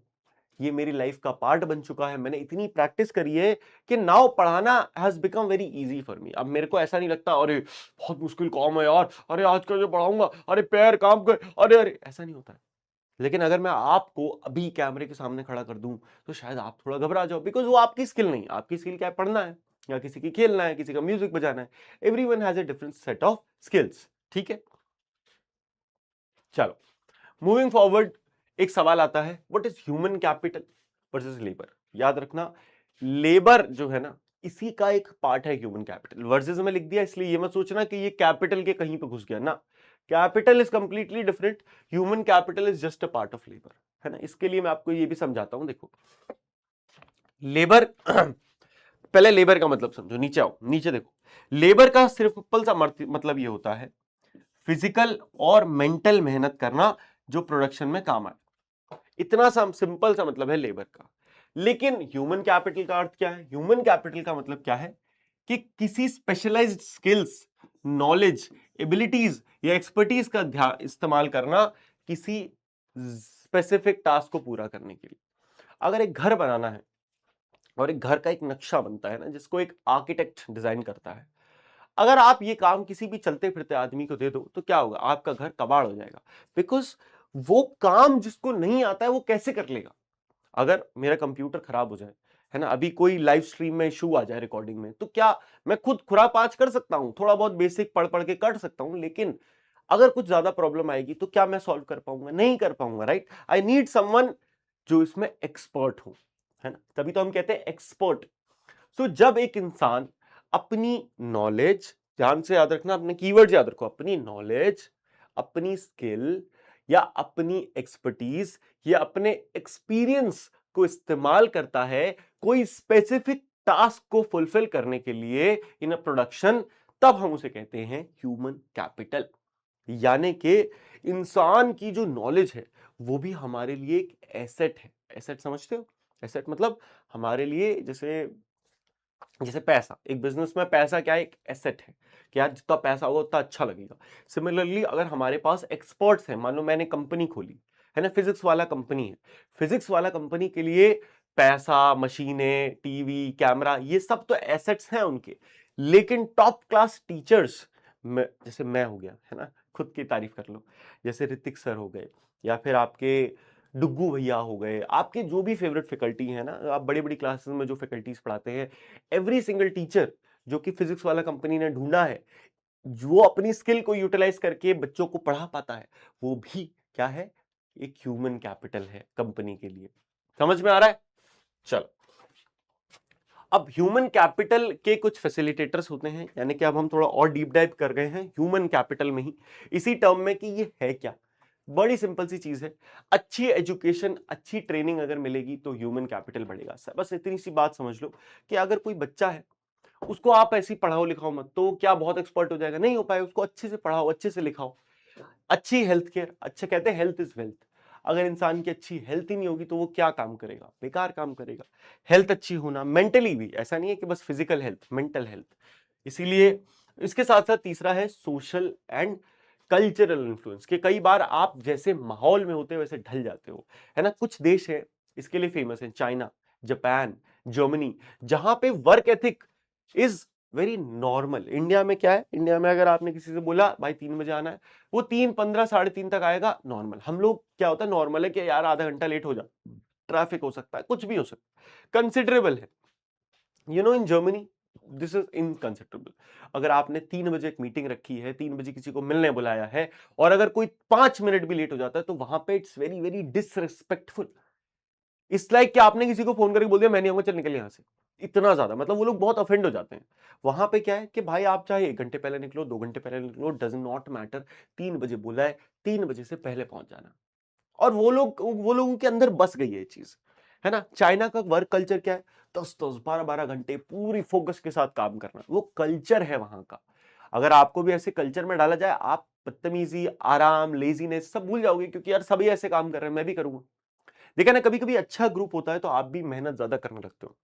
ये मेरी लाइफ का पार्ट बन चुका है। मैंने इतनी प्रैक्टिस करी है कि नाउ पढ़ाना has become very easy for me. अब मेरे को ऐसा नहीं लगता अरे बहुत मुश्किल काम है यार, अरे आज का जो पढ़ाऊंगा, अरे पैर काम कर, अरे अरे, ऐसा नहीं होता है। लेकिन अगर मैं आपको अभी कैमरे के सामने खड़ा कर दूं तो शायद आप थोड़ा घबरा जाओ, बिकॉज वो आपकी स्किल नहीं। आपकी स्किल क्या है? पढ़ना है, या किसी की खेलना है, किसी का म्यूजिक बजाना है। Everyone has a different set of skills. ठीक है, चलो मूविंग फॉरवर्ड, एक सवाल आता है, what is human capital versus labour. याद रखना, लेबर जो है ना, इसी का एक पार्ट है ह्यूमन कैपिटल। वर्सेस में लिख दिया इसलिए ये मत सोचना कि ये कैपिटल के कहीं पे घुस गया ना। Capital is completely different, human capital is just a part of labour, है ना। इसके लिए मैं आपको ये भी समझाता हूं। देखो लेबर पहले लेबर का मतलब समझो। नीचे आओ, नीचे देखो। लेबर का सिर्फ सिंपल सा मतलब ये होता है फिजिकल और मेंटल मेहनत करना जो प्रोडक्शन में काम आए। इतना सा सिंपल सा मतलब है लेबर का। लेकिन ह्यूमन कैपिटल का अर्थ क्या है? ह्यूमन कैपिटल का मतलब क्या है कि किसी स्पेशलाइज्ड स्किल्स, नॉलेज, एबिलिटीज या एक्सपर्टीज का इस्तेमाल करना किसी स्पेसिफिक टास्क को पूरा करने के लिए। अगर एक घर बनाना है और एक घर का एक नक्शा बनता है ना, जिसको एक आर्किटेक्ट डिजाइन करता है, अगर आप ये काम किसी भी चलते फिरते आदमी को दे दो तो क्या होगा? आपका घर कबाड़ हो जाएगा, बिकॉज वो काम जिसको नहीं आता है वो कैसे कर लेगा? अगर मेरा कंप्यूटर खराब हो जाए, है ना, अभी कोई लाइव स्ट्रीम में इशू आ जाए रिकॉर्डिंग में, तो क्या मैं खुद खुरापाच कर सकता हूं? थोड़ा बहुत बेसिक पढ़ पढ़ के कर सकता हूं, लेकिन अगर कुछ ज्यादा प्रॉब्लम आएगी तो क्या मैं सॉल्व कर पाऊंगा? नहीं कर पाऊंगा, राइट। आई नीड समवन जो इसमें एक्सपर्ट हो, है ना, तभी तो हम कहते हैं एक्सपर्ट। सो जब एक इंसान अपनी नॉलेज, ध्यान से याद रखना, अपने कीवर्ड याद रखो, अपनी नॉलेज, अपनी स्किल या अपनी एक्सपर्टीज या अपने एक्सपीरियंस को इस्तेमाल करता है कोई स्पेसिफिक टास्क को फुलफिल करने के लिए इन अ प्रोडक्शन, तब हम उसे कहते हैं ह्यूमन कैपिटल। यानी कि इंसान की जो नॉलेज है वो भी हमारे लिए एक एसेट है। एसेट समझते हो? एसेट मतलब हमारे लिए जैसे जैसे पैसा, एक बिजनेस में पैसा क्या है? एक एसेट है कि यार जितना पैसा होगा उतना अच्छा लगेगा। सिमिलरली अगर हमारे पास एक्सपर्ट्स हैं, मान लो मैंने कंपनी खोली है ना, फिजिक्स वाला कंपनी है, फिजिक्स वाला कंपनी के लिए पैसा, मशीनें, टीवी, कैमरा, ये सब तो एसेट्स हैं उनके। लेकिन टॉप क्लास टीचर्स, जैसे मैं हो गया है ना, खुद की तारीफ कर लो, जैसे ऋतिक सर हो गए, या फिर आपके डुग्गू भैया हो गए, आपके जो भी फेवरेट फैकल्टी है ना, आप बड़ी बड़ी क्लासेस में जो फैकल्टीज पढ़ाते हैं, एवरी सिंगल टीचर जो कि फिजिक्स वाला कंपनी ने ढूंढा है, जो अपनी स्किल को यूटिलाइज करके बच्चों को पढ़ा पाता है, वो भी क्या है? एक ह्यूमन कैपिटल है कंपनी के लिए। समझ में आ रहा है? चलो, अब ह्यूमन कैपिटल के कुछ फैसिलिटेटर्स होते हैं, यानी कि अब हम थोड़ा और डीप डाइव कर गए हैं ह्यूमन कैपिटल में ही, इसी टर्म में कि ये है क्या। बड़ी सिंपल सी चीज है, अच्छी एजुकेशन, अच्छी ट्रेनिंग अगर मिलेगी तो ह्यूमन कैपिटल बढ़ेगा। बस इतनी सी बात समझ लो कि अगर कोई बच्चा है, उसको आप ऐसे ही पढ़ाओ लिखाओ मत, तो क्या बहुत एक्सपर्ट हो जाएगा? नहीं हो पाएगा। उसको अच्छे से पढ़ाओ, अच्छे से लिखाओ, अच्छी हेल्थ केयर, अच्छा कहते हैं हेल्थ इज वेल्थ। अगर इंसान की अच्छी हेल्थ ही नहीं होगी तो वो क्या काम करेगा? बेकार काम करेगा। हेल्थ अच्छी होना, मेंटली भी, ऐसा नहीं है कि बस फिजिकल हेल्थ, मेंटल हेल्थ। इसीलिए इसके साथ साथ तीसरा है सोशल एंड कल्चरल इन्फ्लुएंस, कि कई बार आप जैसे माहौल में होते हो वैसे ढल जाते हो, है ना। कुछ देश है इसके लिए फेमस है, चाइना, जापान, जर्मनी, जहां पे work ethic is very normal. India में क्या है? इंडिया में अगर आपने किसी से बोला भाई 3 बजे आना है, वो 3:15 3:30 तक आएगा, नॉर्मल। हम लोग क्या होता है, नॉर्मल है कि यार आधा घंटा लेट हो जा, ट्रैफिक हो सकता है, कुछ भी हो सकता है, कंसिडरेबल है। In Germany this is inconsiderable. अगर आपने 3 बजे एक मीटिंग रखी है, 3 बजे किसी को मिलने बुलाया है, और अगर कोई 5 मिनट भी लेट हो जाता है तो वहां पे it's very very disrespectful. It's like कि आपने किसी को फोन करके बोल दिया मैं नहीं आऊंगा, चल निकल यहां से। इतना ज्यादा, मतलब वो लोग बहुत ऑफेंड हो जाते हैं। वहां पे क्या है कि भाई आप चाहे 1 घंटे पहले निकलो, 2 घंटे पहले निकलो, डज नॉट मैटर। 3 बजे बोला है, 3 बजे से पहले पहुंच जाना। और वो लोगों के अंदर बस गई है ये चीज, है ना। चाइना का वर्क कल्चर क्या है? 10-10 12-12 घंटे पूरी फोकस के साथ काम करना, वो कल्चर है वहां का। अगर आपको भी ऐसे कल्चर में डाला जाए, आप बदतमीजी, आराम, लेजीनेस सब भूल जाओगे, क्योंकि यार सभी ऐसे काम कर रहे हैं, मैं भी करूंगा। देखा ना, कभी कभी अच्छा ग्रुप होता है तो आप भी मेहनत ज्यादा करने लगते हो।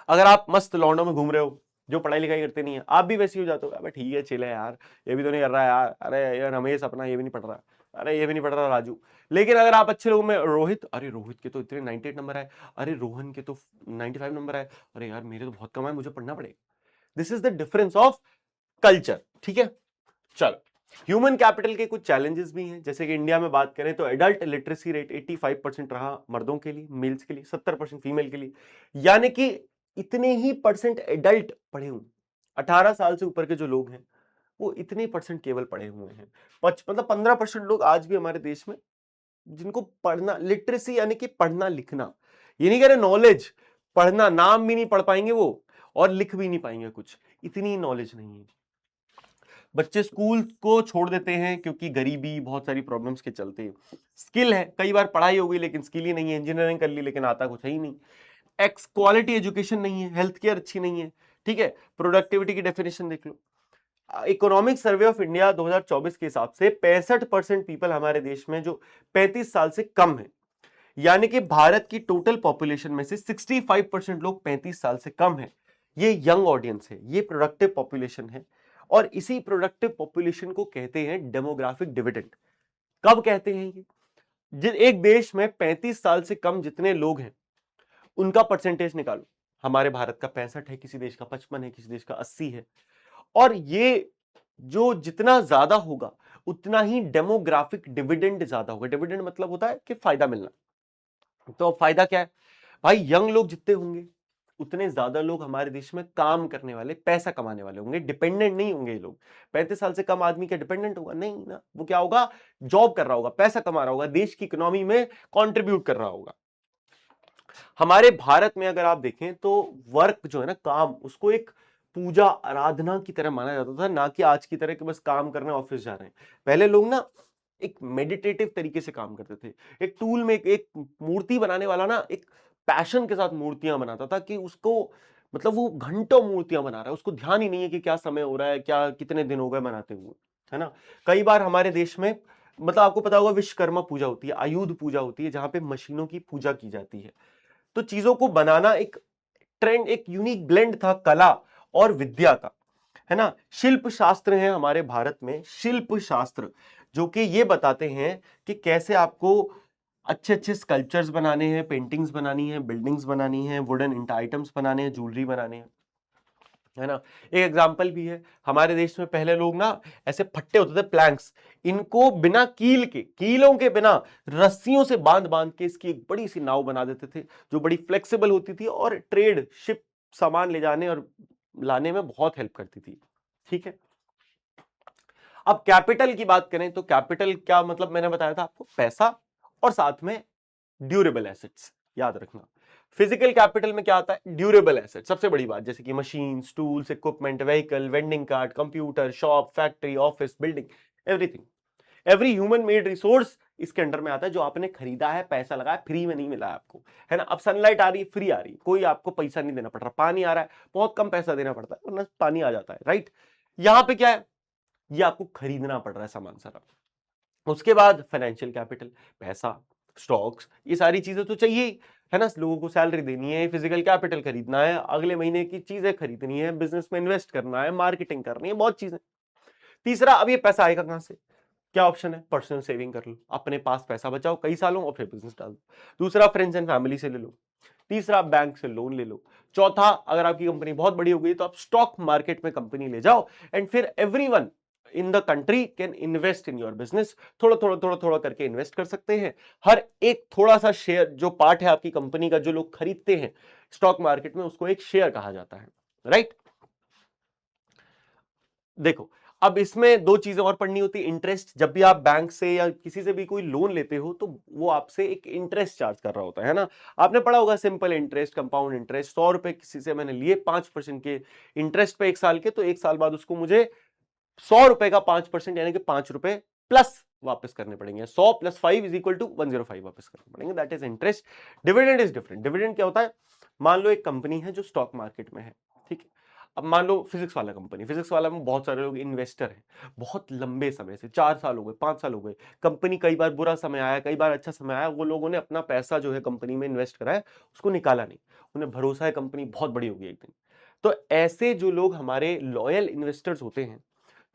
अगर आप मस्त लौंडों में घूम रहे हो, जो पढ़ाई लिखाई करते नहीं है, आप भी वैसे ही हो जाते हो, अबे ठीक है, चिल है यार, ये भी तो नहीं कर रहा है यार, अरे यार रमेश अपना ये भी नहीं पढ़ रहा, अरे ये भी नहीं पढ़ रहा राजू। लेकिन अगर आप अच्छे लोगों में, रोहित, अरे रोहित के तो इतने 98 नंबर है, अरे रोहन के तो 95 नंबर है, अरे यार मेरे तो बहुत कम है, मुझे पढ़ना पड़ेगा। This is the difference of culture, ठीक है। चलो, ह्यूमन कैपिटल के कुछ चैलेंजेस भी हैं, जैसे कि इंडिया में बात करें तो एडल्ट लिटरेसी रेट 85% रहा मर्दों के लिए, मेल्स के लिए, 70% फीमेल के लिए। यानी कि इतने ही परसेंट एडल्ट पढ़े हुए, 18 साल से ऊपर के जो लोग हैं, वो इतने परसेंट केवल पढ़े हुए हैं। मतलब 15% लोग आज भी हमारे देश में, जिनको पढ़ना, लिटरेसी यानी कि पढ़ना लिखना, ये नहीं कह रहे नॉलेज, पढ़ना, नाम भी नहीं पढ़ पाएंगे वो, और लिख भी नहीं पाएंगे कुछ, इतनी नॉलेज नहीं है। बच्चे स्कूल को छोड़ देते हैं क्योंकि गरीबी, बहुत सारी प्रॉब्लम्स के चलते। स्किल है, कई बार पढ़ाई हो गई लेकिन स्किल ही नहीं है, इंजीनियरिंग कर ली लेकिन आता कुछ है ही नहीं। एक्स क्वालिटी एजुकेशन नहीं है, हेल्थ केयर अच्छी नहीं है, ठीक है। प्रोडक्टिविटी की डेफिनेशन देख लो। इकोनॉमिक सर्वे ऑफ इंडिया 2024 के हिसाब से 65% पीपल हमारे देश में जो 35 साल से कम है, यानी कि भारत की टोटल पॉपुलेशन में से 65% लोग 35 साल से कम है। ये यंग ऑडियंस है, ये प्रोडक्टिव पॉपुलेशन है। और इसी प्रोडक्टिव पॉपुलेशन को कहते हैं डेमोग्राफिक डिविडेंड। कब कहते हैं ये? एक देश में 35 साल से कम जितने लोग हैं, उनका परसेंटेज निकालो। हमारे भारत का 65 है, किसी देश का 55 है, किसी देश का 80 है। और ये जो जितना ज्यादा होगा, उतना ही डेमोग्राफिक डिविडेंड ज्यादा होगा। डिविडेंड मतलब होता है कि फायदा मिलना। तो फायदा क्या है भाई? यंग लोग जितने होंगे, उतने ज्यादा लोग हमारे देश में काम करने वाले, पैसा कमाने वाले होंगे, डिपेंडेंट नहीं होंगे ये लोग। 35 साल से कम आदमी क्या डिपेंडेंट होगा? नहीं ना, वो क्या होगा? जॉब कर रहा होगा, पैसा कमा रहा होगा, देश की इकोनॉमी में कंट्रीब्यूट कर रहा होगा। हमारे भारत में अगर आप देखें तो वर्क जो है ना, काम, उसको एक पूजा आराधना की तरह माना जाता था, ना कि आज की तरह कि बस काम करने ऑफिस जा रहे हैं। पहले लोग ना एक मेडिटेटिव तरीके से काम करते थे। एक टूल में एक मूर्ति बनाने वाला ना, एक पैशन के साथ मूर्तियां बनाता था कि उसको मतलब वो घंटों मूर्तियां बना रहा है, उसको ध्यान ही नहीं है कि क्या समय हो रहा है, क्या कितने दिन हो गए बनाते हुए, है ना। कई बार हमारे देश में मतलब आपको पता होगा विश्वकर्मा पूजा होती है, आयुध पूजा होती है, जहां पे मशीनों की पूजा की जाती है। तो चीजों को बनाना एक ट्रेंड, एक यूनिक ब्लेंड था कला और विद्या का, है ना। शिल्प शास्त्र है हमारे भारत में, शिल्प शास्त्र, जो कि ये बताते हैं कि कैसे आपको अच्छे अच्छे स्कल्पचर्स बनाने हैं, पेंटिंग्स बनानी है, बिल्डिंग्स बनानी है, वुडन आइटम्स बनाने हैं, ज्वेलरी बनाने हैं, है ना। एक एग्जाम्पल भी है, हमारे देश में पहले लोग ना ऐसे फट्टे होते थे प्लैंक्स, इनको बिना कील के, कीलों के बिना रस्सियों से बांध बांध के इसकी एक बड़ी सी नाव बना देते थे, जो बड़ी फ्लेक्सिबल होती थी और ट्रेड शिप सामान ले जाने और लाने में बहुत हेल्प करती थी, ठीक है। अब कैपिटल की बात करें तो कैपिटल क्या मतलब, मैंने बताया था आपको, पैसा और साथ में ड्यूरेबल एसेट्स, याद रखना। फिजिकल कैपिटल में क्या आता है, ड्यूरेबल एसेट, सबसे बड़ी बात, जैसे कि machine, tools, equipment, vehicle, vending card, computer, shop, factory, office, building, everything, every human made resource इसके अंडर में आता है, जो आपने खरीदा है, पैसा लगाया, फ्री में नहीं मिला है आपको, है ना। अब सनलाइट आ रही है, फ्री आ रही है, कोई आपको पैसा नहीं देना पड़ रहा, पानी आ रहा है, बहुत कम पैसा देना पड़ता है, वरना पानी आ जाता है, राइट। यहां पे क्या है, ये आपको खरीदना पड़ रहा है सामान सारा। उसके बाद फाइनेंशियल कैपिटल, पैसा, स्टॉक्स, ये सारी चीजें तो चाहिए ही, है ना। लोगों को सैलरी देनी है, फिजिकल कैपिटल खरीदना है, अगले महीने की चीजें खरीदनी है, बिजनेस में इन्वेस्ट करना है, मार्केटिंग करनी है, बहुत चीजें। तीसरा, अब ये पैसा आएगा कहां से, क्या ऑप्शन है, पर्सनल सेविंग कर लो, अपने पास पैसा बचाओ कई सालों और फिर बिजनेस डाल दो। दूसरा, फ्रेंड्स एंड फैमिली से ले लो। तीसरा, बैंक से लोन ले लो। चौथा, अगर आपकी कंपनी बहुत बड़ी हो गई तो आप स्टॉक मार्केट में कंपनी ले जाओ, एंड फिर everyone in the country can invest in your business, थोड़ा थोड़ा थोड़ा थोड़ा करके इन्वेस्ट कर सकते हैं। हर एक थोड़ा सा शेयर जो पार्ट है आपकी कंपनी का, जो लोग खरीदते हैं स्टॉक मार्केट में, उसको एक शेयर कहा जाता है, राइट। देखो, अब इसमें दो चीजें और पढ़नी होती है। इंटरेस्ट, जब भी आप बैंक से या किसी से भी कोई लोन लेते हो तो वो आपसे एक इंटरेस्ट चार्ज कर रहा होता है ना। आपने पढ़ा होगा सिंपल इंटरेस्ट, कंपाउंड इंटरेस्ट। 100 रुपए किसी से मैंने लिए 5% के इंटरेस्ट पे 1 साल के, तो 1 साल बाद उसको मुझे 100 रुपए का 5% यानी कि 5 रुपए प्लस वापस करने पड़ेंगे। 100 + 5 = 105 वापस करने पड़ेंगे, that is interest. Dividend is different. Dividend क्या होता है, मान लो एक कंपनी है जो स्टॉक मार्केट में है, ठीक है। अब मान लो फिजिक्स वाला कंपनी, फिजिक्स वाला में बहुत सारे लोग इन्वेस्टर हैं, बहुत लंबे समय से, 4 साल हो गए, 5 साल हो गए, कंपनी कई बार बुरा समय आया, कई बार अच्छा समय आया, वो लोगों ने अपना पैसा जो है कंपनी में इन्वेस्ट करा है, उसको निकाला नहीं, उन्हें भरोसा है कंपनी बहुत बड़ी होगी एक दिन। तो ऐसे जो लोग हमारे लॉयल इन्वेस्टर्स होते हैं,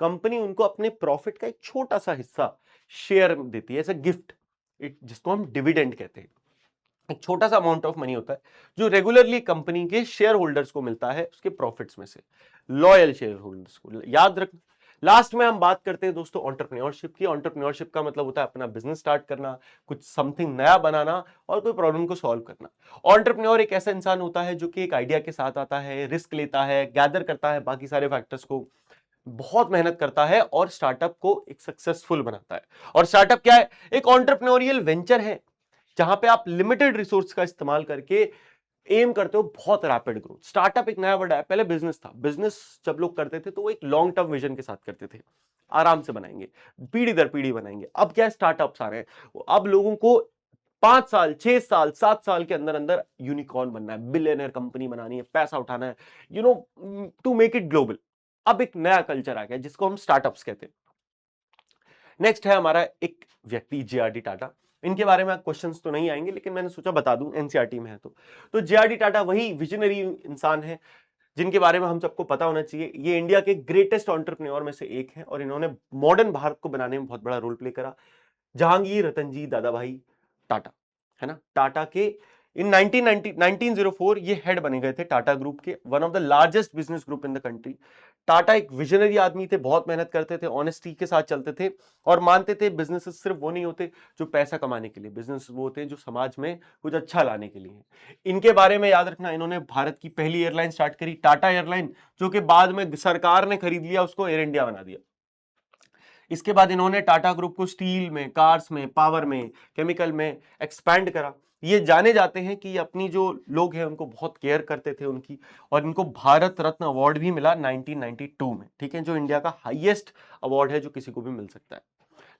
कंपनी उनको अपने प्रॉफिट का एक छोटा सा हिस्सा शेयर देती है, ऐसे गिफ्ट, जिसको हम डिविडेंड कहते हैं। एक छोटा सा अमाउंट ऑफ मनी होता है जो रेगुलरली कंपनी के शेयर होल्डर्स को मिलता है उसके प्रॉफिट्स में से, लॉयल शेयर होल्डर्स को, याद रख। लास्ट में हम बात करते हैं दोस्तों एंटरप्रेन्योरशिप की। एंटरप्रेन्योरशिप का मतलब होता है अपना बिजनेस स्टार्ट करना, कुछ समथिंग नया बनाना और कोई प्रॉब्लम को सॉल्व करना। एंटरप्रेन्योर एक ऐसा इंसान होता है जो कि एक आइडिया के साथ आता है, रिस्क लेता है, गैदर करता है बाकी सारे फैक्टर्स को, बहुत मेहनत करता है और स्टार्टअप को एक सक्सेसफुल बनाता है। और स्टार्टअप क्या है, एक एंटरप्रेन्योरियल वेंचर है जहां पे आप लिमिटेड रिसोर्स का इस्तेमाल करके एम करते हो बहुत रैपिड ग्रोथ। स्टार्टअप एक नया वर्ड है, पहले बिजनेस था। बिजनेस जब लोग करते थे तो वो एक लॉन्ग टर्म विजन के साथ करते थे, आराम से बनाएंगे, पीढ़ी दर पीढ़ी बनाएंगे। अब क्या स्टार्टअप्स आ रहे हैं, अब लोगों को 5 साल, 6 साल, 7 साल के अंदर अंदर यूनिकॉर्न बनना है, बिलियनर कंपनी बनानी है, पैसा उठाना है, टू मेक इट ग्लोबल। अब एक नया कल्चर आ गया जिसको हम स्टार्टअप्स कहते हैं। नेक्स्ट है हमारा एक व्यक्ति, जेआरडी टाटा। इनके बारे में क्वेश्चंस तो नहीं आएंगे लेकिन मैंने सोचा बता दूं, एनसीईआरटी में है तो जेआरडी टाटा वही विजनरी इंसान है जिनके बारे में हम सबको पता होना चाहिए। ये इंडिया के ग्रेटेस्ट एंटरप्रेन्योर में से एक है और इन्होंने मॉडर्न भारत को बनाने में बहुत बड़ा रोल प्ले करा। जहांगीर रतनजी दादाभाई टाटा, है ना। टाटा के इन 1904 ये हेड बने गए थे टाटा ग्रुप के, one of the largest business group in the country. Tata एक विजनरी आदमी थे, बहुत मेहनत करते थे, ऑनेस्टी के साथ चलते थे और मानते थे बिजनेस सिर्फ वो नहीं होते जो पैसा कमाने के लिए, बिजनेस वो होते हैं जो समाज में कुछ अच्छा लाने के लिए। इनके बारे में याद रखना, इन्होंने भारत की पहली एयरलाइन स्टार्ट करी, टाटा एयरलाइन, जो कि बाद में सरकार ने खरीद लिया, उसको एयर इंडिया बना दिया। इसके बाद इन्होंने टाटा ग्रुप को स्टील में, कार्स में, पावर में, केमिकल में एक्सपैंड करा। ये जाने जाते हैं कि अपनी जो लोग हैं उनको बहुत केयर करते थे उनकी, और इनको भारत रत्न अवार्ड भी मिला 1992 में, ठीक है, जो इंडिया का हाईएस्ट अवार्ड है जो किसी को भी मिल सकता है।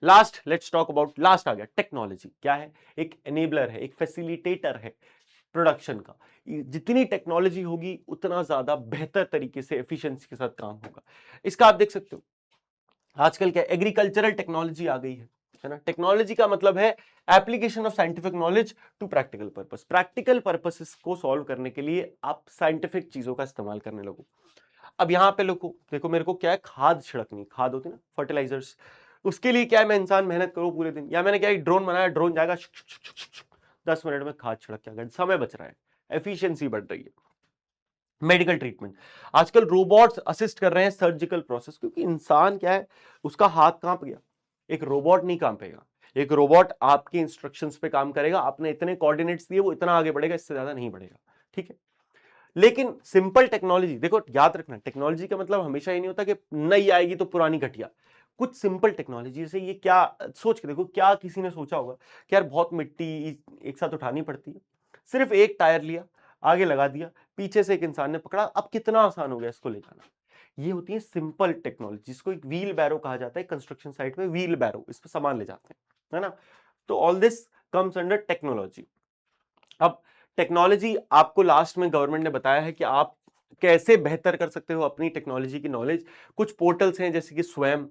Last, let's talk about, last आ गया टेक्नोलॉजी। क्या है, एक एनेबलर है, एक फैसिलिटेटर है। प्रोडक्शन का। जितनी टेक्नोलॉजी होगी उतना ज्यादा बेहतर तरीके से एफिशिएंसी के साथ काम होगा। इसका आप देख सकते हो आजकल क्या एग्रीकल्चरल टेक्नोलॉजी आ गई है ना। टेक्नोलॉजी का मतलब है application of scientific knowledge to practical purpose. Practical purposes को सॉल्व करने के लिए आप साइंटिफिक चीजों का इस्तेमाल करने लगो। अब यहाँ पे लोगों देखो मेरे को क्या है, खाद छिड़कनी, खाद होती है ना, फर्टिलाइजर्स, उसके लिए क्या है, मैं इंसान मेहनत करूँ पूरे दिन, या मैंने क्या ड्रोन बनाया, ड्रोन जाएगा 10 मिनट में खाद छिड़क के आ गया, समय बच रहा है, एफिशिएंसी बढ़ रही है। मेडिकल ट्रीटमेंट, आजकल रोबोट्स असिस्ट कर रहे हैं सर्जिकल प्रोसेस, क्योंकि इंसान क्या है, उसका हाथ कांप गया, एक रोबोट नहीं कांपेगा। एक रोबोट आपके इंस्ट्रक्शंस पे काम करेगा, आपने इतने कोऑर्डिनेट्स दिए, वो इतना आगे बढ़ेगा, इससे ज्यादा नहीं बढ़ेगा, ठीक है। लेकिन सिंपल टेक्नोलॉजी, देखो याद रखना, टेक्नोलॉजी का मतलब हमेशा ये नहीं होता कि नई आएगी तो पुरानी घटिया। कुछ सिंपल टेक्नोलॉजी, जैसे ये क्या, सोच के देखो, क्या किसी ने सोचा होगा कि यार बहुत मिट्टी एक साथ उठानी पड़ती है, सिर्फ एक टायर लिया, आगे लगा दिया, पीछे से एक इंसान ने पकड़ा, अब कितना आसान हो गया इसको ले जाना। ये होती है सिंपल टेक्नोलॉजी, जिसको एक व्हील बैरो कहा जाता है, कंस्ट्रक्शन साइट में व्हील बैरो, इस पर सामान ले जाते हैं, है ना। तो all this comes under technology. अब टेक्नोलॉजी आपको लास्ट में गवर्नमेंट ने बताया है कि आप कैसे बेहतर कर सकते हो अपनी टेक्नोलॉजी की नॉलेज। कुछ पोर्टल्स हैं, जैसे कि स्वयं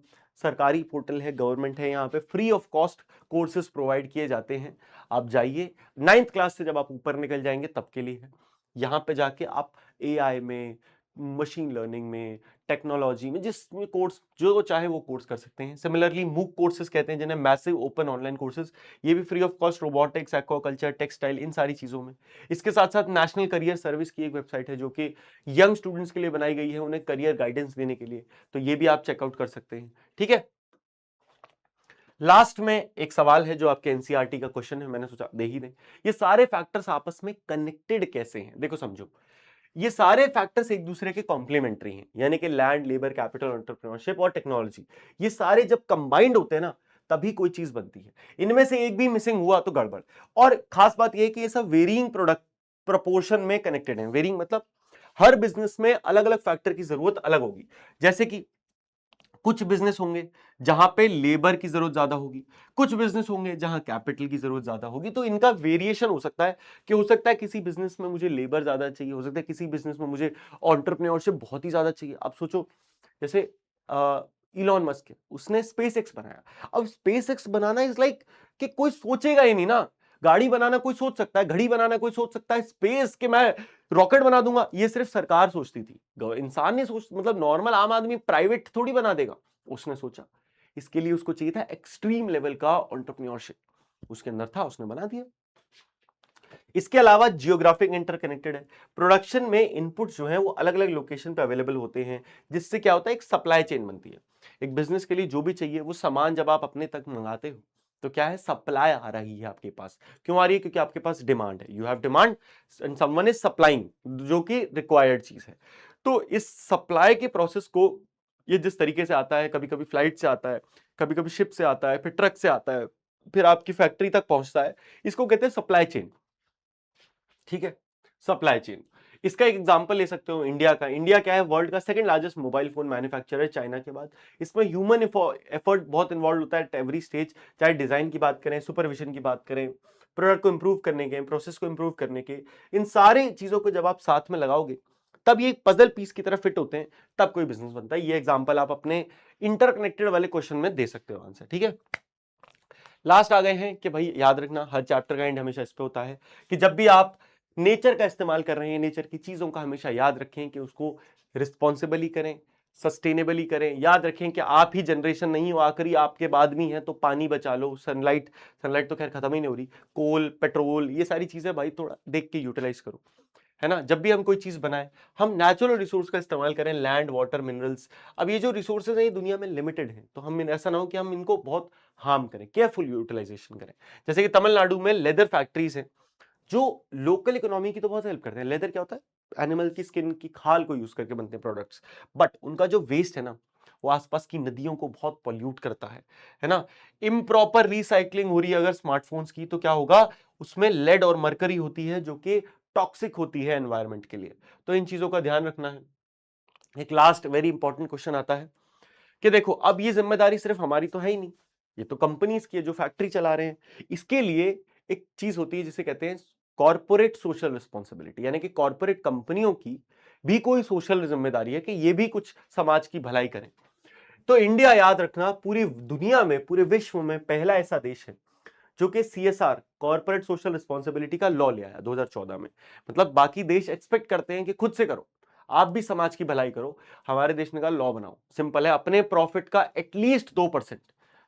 सरकारी पोर्टल है, गवर्नमेंट है, यहाँ पे free of cost courses provide किए जाते हैं। आप जाइए, 9th क्लास से जब आप ऊपर निकल जाएंगे तब के लिए है। यहाँ पे जाके आप एआई में, मशीन लर्निंग में, टेक्नोलॉजी में, जिसमें कोर्स जो चाहे वो कोर्स कर सकते हैं। सिमिलरली मूक कोर्सेज कहते हैं जिन्हें, मैसिव ओपन ऑनलाइन कोर्सेज, ये भी free of cost, robotics, aquaculture, textile, इन सारी चीजों में। इसके साथ साथ नेशनल करियर सर्विस की एक वेबसाइट है जो कि यंग स्टूडेंट्स के लिए बनाई गई है, उन्हें करियर गाइडेंस देने के लिए, तो ये भी आप चेकआउट कर सकते हैं, ठीक है। लास्ट में एक सवाल है जो आपके एनसीईआरटी का क्वेश्चन है, मैंने सोचा दे ही दें। ये सारे फैक्टर्स आपस में कनेक्टेड कैसे हैं, देखो समझो, ये सारे फैक्टर्स एक दूसरे के कॉम्प्लीमेंट्री हैं, यानी कि लैंड, लेबर, कैपिटल, एंटरप्रेन्योरशिप और टेक्नोलॉजी, ये सारे जब कंबाइंड होते हैं ना, तभी कोई चीज बनती है। इनमें से एक भी मिसिंग हुआ तो गड़बड़। और खास बात यह है कि ये सब वेरिंग प्रोडक्ट प्रपोर्शन में कनेक्टेड है। वेरिंग मतलब हर बिजनेस में अलग अलग फैक्टर की जरूरत अलग होगी। जैसे कि कुछ बिजनेस होंगे जहां पे लेबर की जरूरत ज्यादा होगी, कुछ बिजनेस होंगे जहां कैपिटल की जरूरत ज्यादा होगी, तो इनका वेरिएशन हो सकता है कि हो सकता है किसी बिजनेस में मुझे लेबर ज्यादा चाहिए, हो सकता है किसी बिजनेस में मुझे एंटरप्रेन्योरशिप बहुत ही ज्यादा चाहिए। आप सोचो, जैसे इलॉन मस्क है, उसने स्पेस एक्स बनाया। अब space x banana is like कि कोई सोचेगा ही नहीं ना। गाड़ी बनाना कोई सोच सकता है, घड़ी बनाना कोई सोच सकता है, स्पेस के मैं रॉकेट बना दूंगा, ये सिर्फ सरकार सोचती थी, इंसान नहीं सोच, मतलब नॉर्मल आम आदमी प्राइवेट थोड़ी बना देगा। उसने सोचा, इसके लिए उसको चाहिए था एक्सट्रीम लेवल का एंटरप्रेन्योरशिप, उसके अंदर था, उसने बना दिया। इसके अलावा जियोग्राफिक इंटरकनेक्टेड है। प्रोडक्शन में इनपुट जो है वो अलग अलग लोकेशन पे अवेलेबल होते हैं, जिससे क्या होता है, एक सप्लाई चेन बनती है। एक बिजनेस के लिए जो भी चाहिए वो सामान जब आप अपने तक मंगाते हो, तो क्या है, सप्लाई आ रही है आपके पास। क्यों आ रही है? क्योंकि आपके पास डिमांड है, you have demand and someone is supplying, जो कि रिक्वायर्ड चीज है। तो इस सप्लाई के प्रोसेस को, ये जिस तरीके से आता है, कभी कभी फ्लाइट से आता है, कभी कभी शिप से आता है, फिर ट्रक से आता है, फिर आपकी फैक्ट्री तक पहुंचता है, इसको कहते हैं सप्लाई चेन, ठीक है। सप्लाई चेन, इसका एक एग्जांपल ले सकते हो इंडिया का। इंडिया क्या है, वर्ल्ड का second largest mobile phone manufacturer है चाइना के बाद। इसमें ह्यूमन एफर्ट बहुत इन्वॉल्व होता है एट एवरी स्टेज, चाहे डिजाइन की बात करें, सुपरविजन की बात करें, प्रोडक्ट को इंप्रूव करने के, प्रोसेस को इंप्रूव करने के, इन सारी चीजों को जब आप साथ में लगाओगे तब ये पजल पीस की तरह फिट होते हैं, तब कोई बिजनेस बनता है। ये एग्जांपल आप अपने इंटरकनेक्टेड वाले क्वेश्चन में दे सकते हो आंसर, ठीक है। लास्ट आ गए हैं कि भाई याद रखना, हर चैप्टर का एंड हमेशा इस पे होता है कि जब भी आप नेचर का इस्तेमाल कर रहे हैं, नेचर की चीजों का हमेशा याद रखें कि उसको रिस्पॉन्सिबली करें, सस्टेनेबली करें। याद रखें कि आप ही जनरेशन नहीं हो, आखिरी आपके बाद भी है, तो पानी बचा लो, सनलाइट, सनलाइट तो खैर खत्म ही नहीं हो रही, कोल, पेट्रोल, ये सारी चीजें भाई थोड़ा देख के यूटिलाइज करो, है ना। जब भी हम कोई चीज बनाए, हम नेचुरल रिसोर्स का इस्तेमाल करें, लैंड, वाटर, मिनरल्स। अब ये जो रिसोर्सेज हैं ये दुनिया में लिमिटेड हैं, तो हम ऐसा ना हो कि हम इनको बहुत हार्म करें, केयरफुल यूटिलाइजेशन करें। जैसे कि तमिलनाडु में लेदर फैक्ट्रीज हैं जो लोकल इकोनॉमी की तो बहुत हेल्प करते हैं। लेदर क्या होता है, एनिमल की स्किन की खाल को यूज करके बनते हैं प्रोडक्ट्स, बट उनका जो वेस्ट है ना, वो आसपास की नदियों को बहुत पॉल्यूट करता है ना। इम्प्रॉपर रिसाइकलिंग हो रही है अगर स्मार्टफोन्स की, तो क्या होगा, उसमें लेड और मरकरी होती है जो कि टॉक्सिक होती है एनवायरनमेंट के लिए। तो इन चीजों का ध्यान रखना है। एक लास्ट वेरी इंपॉर्टेंट क्वेश्चन आता है कि देखो, अब ये जिम्मेदारी सिर्फ हमारी तो है ही नहीं, ये तो कंपनीज की है जो फैक्ट्री चला रहे हैं। इसके लिए एक चीज होती है जिसे कहते हैं कॉर्पोरेट सोशल रिस्पॉन्सिबिलिटी, यानी कि कॉर्पोरेट कंपनियों की भी कोई सोशल जिम्मेदारी है कि ये भी कुछ समाज की भलाई करें। तो इंडिया, याद रखना, पूरी दुनिया में, पूरे विश्व में पहला ऐसा देश है जो कि सीएसआर, कॉर्पोरेट सोशल रिस्पॉन्सिबिलिटी का लॉ ले आया 2014 में। मतलब बाकी देश एक्सपेक्ट करते हैं कि खुद से करो, आप भी समाज की भलाई करो। हमारे देश ने कहा लॉ बनाओ, सिंपल है, अपने प्रॉफिट का एटलीस्ट 2%,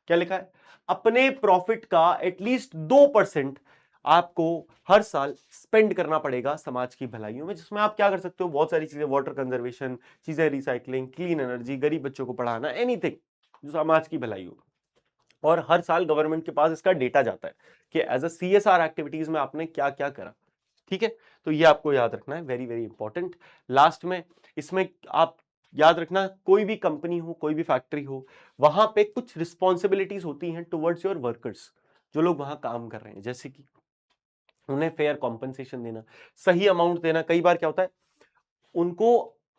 क्या लिखा है, अपने प्रॉफिट का एटलीस्ट 2% आपको हर साल स्पेंड करना पड़ेगा समाज की भलाइयों में, जिसमें आप क्या कर सकते हो, बहुत सारी चीजें, वाटर कंजर्वेशन, चीजें रिसाइकलिंग, क्लीन एनर्जी, गरीब बच्चों को पढ़ाना, एनीथिंग जो समाज की भलाई हो। और हर साल गवर्नमेंट के पास इसका डेटा जाता है कि एज अ सीएसआर एक्टिविटीज में आपने क्या क्या करा। ठीक है, तो ये आपको याद रखना है, वेरी वेरी इंपॉर्टेंट। लास्ट में इसमें आप याद रखना, कोई भी कंपनी हो, कोई भी फैक्ट्री हो, वहां पे कुछ रिस्पॉन्सिबिलिटीज होती हैं टुवर्ड्स योर वर्कर्स, जो लोग वहां काम कर रहे हैं, जैसे कि उन्हें फेयर कॉम्पनसेशन देना, सही अमाउंट देना। कई बार क्या होता है, उनको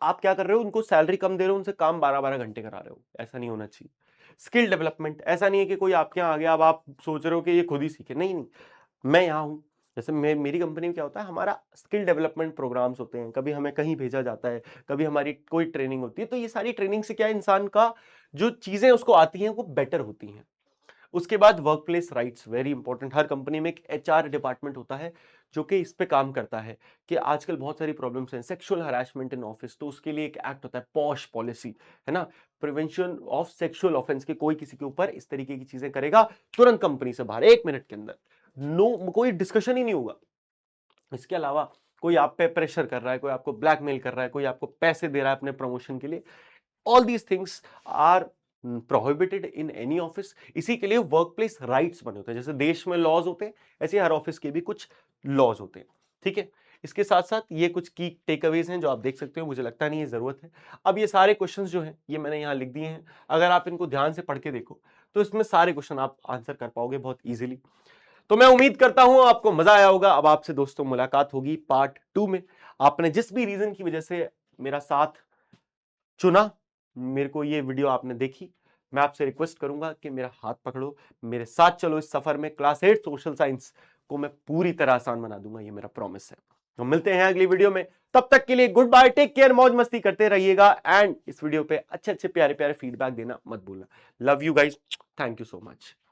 आप क्या कर रहे हो, उनको सैलरी कम दे रहे हो, उनसे काम 12-12 घंटे करा रहे हो, ऐसा नहीं होना चाहिए। स्किल डेवलपमेंट, ऐसा नहीं है कि कोई आपके यहाँ आ गया, अब आप सोच रहे हो कि ये खुद ही सीखे, नहीं नहीं, मैं यहाँ हूँ। जैसे मेरी कंपनी में क्या होता है, हमारा स्किल डेवलपमेंट प्रोग्राम्स होते हैं, कभी हमें कहीं भेजा जाता है, कभी हमारी कोई ट्रेनिंग होती है, तो ये सारी ट्रेनिंग से क्या है, इंसान का जो चीजें उसको आती हैं वो बेटर होती हैं। उसके बाद work place rights, very important. हर कंपनी में एक एचआर डिपार्टमेंट होता है जो कि इस पे काम करता है कि आजकल बहुत सारी प्रॉब्लम्स हैं, सेक्सुअल हरासमेंट इन ऑफिस, तो उसके लिए एक एक्ट होता है, पॉश पॉलिसी, है ना, प्रिवेंशन ऑफ सेक्सुअल ऑफेंस, के कोई किसी के ऊपर इस तरीके की चीजें करेगा, तुरंत कंपनी से बाहर, 1 मिनट के अंदर, नो, कोई डिस्कशन ही नहीं होगा। इसके अलावा कोई आप पे प्रेशर कर रहा है, कोई आपको ब्लैकमेल कर रहा है, कोई आपको पैसे दे रहा है अपने प्रमोशन के लिए, all these things are prohibited in any office. इसी के लिए वर्क प्लेस राइट्स बने होते हैं, जैसे देश में लॉज होते हैं, ऐसे हर ऑफिस के भी कुछ लॉज होते हैं। ठीक है, इसके साथ साथ ये कुछ की टेकअवेज हैं जो आप देख सकते हो, मुझे लगता नहीं है जरूरत है। अब ये सारे क्वेश्चंस जो हैं ये मैंने यहाँ लिख दिए हैं, अगर आप इनको ध्यान से पढ़ के देखो तो इसमें सारे क्वेश्चन आप आंसर कर पाओगे बहुत इजीली। तो मैं उम्मीद करता हूं आपको मजा आया होगा। अब आपसे दोस्तों मुलाकात होगी पार्ट 2 में। आपने जिस भी रीजन की वजह से मेरा साथ चुना, मेरे को ये वीडियो आपने देखी, मैं आपसे रिक्वेस्ट करूंगा कि मेरा हाथ पकड़ो, मेरे साथ चलो इस सफर में। क्लास 8 सोशल साइंस को मैं पूरी तरह आसान बना दूंगा, ये मेरा प्रॉमिस है। तो मिलते हैं अगली वीडियो में, तब तक के लिए गुड बाय, टेक केयर, मौज मस्ती करते रहिएगा। एंड इस वीडियो पे अच्छे अच्छे प्यारे प्यारे फीडबैक देना मत भूलना। Love you guys, thank you so much.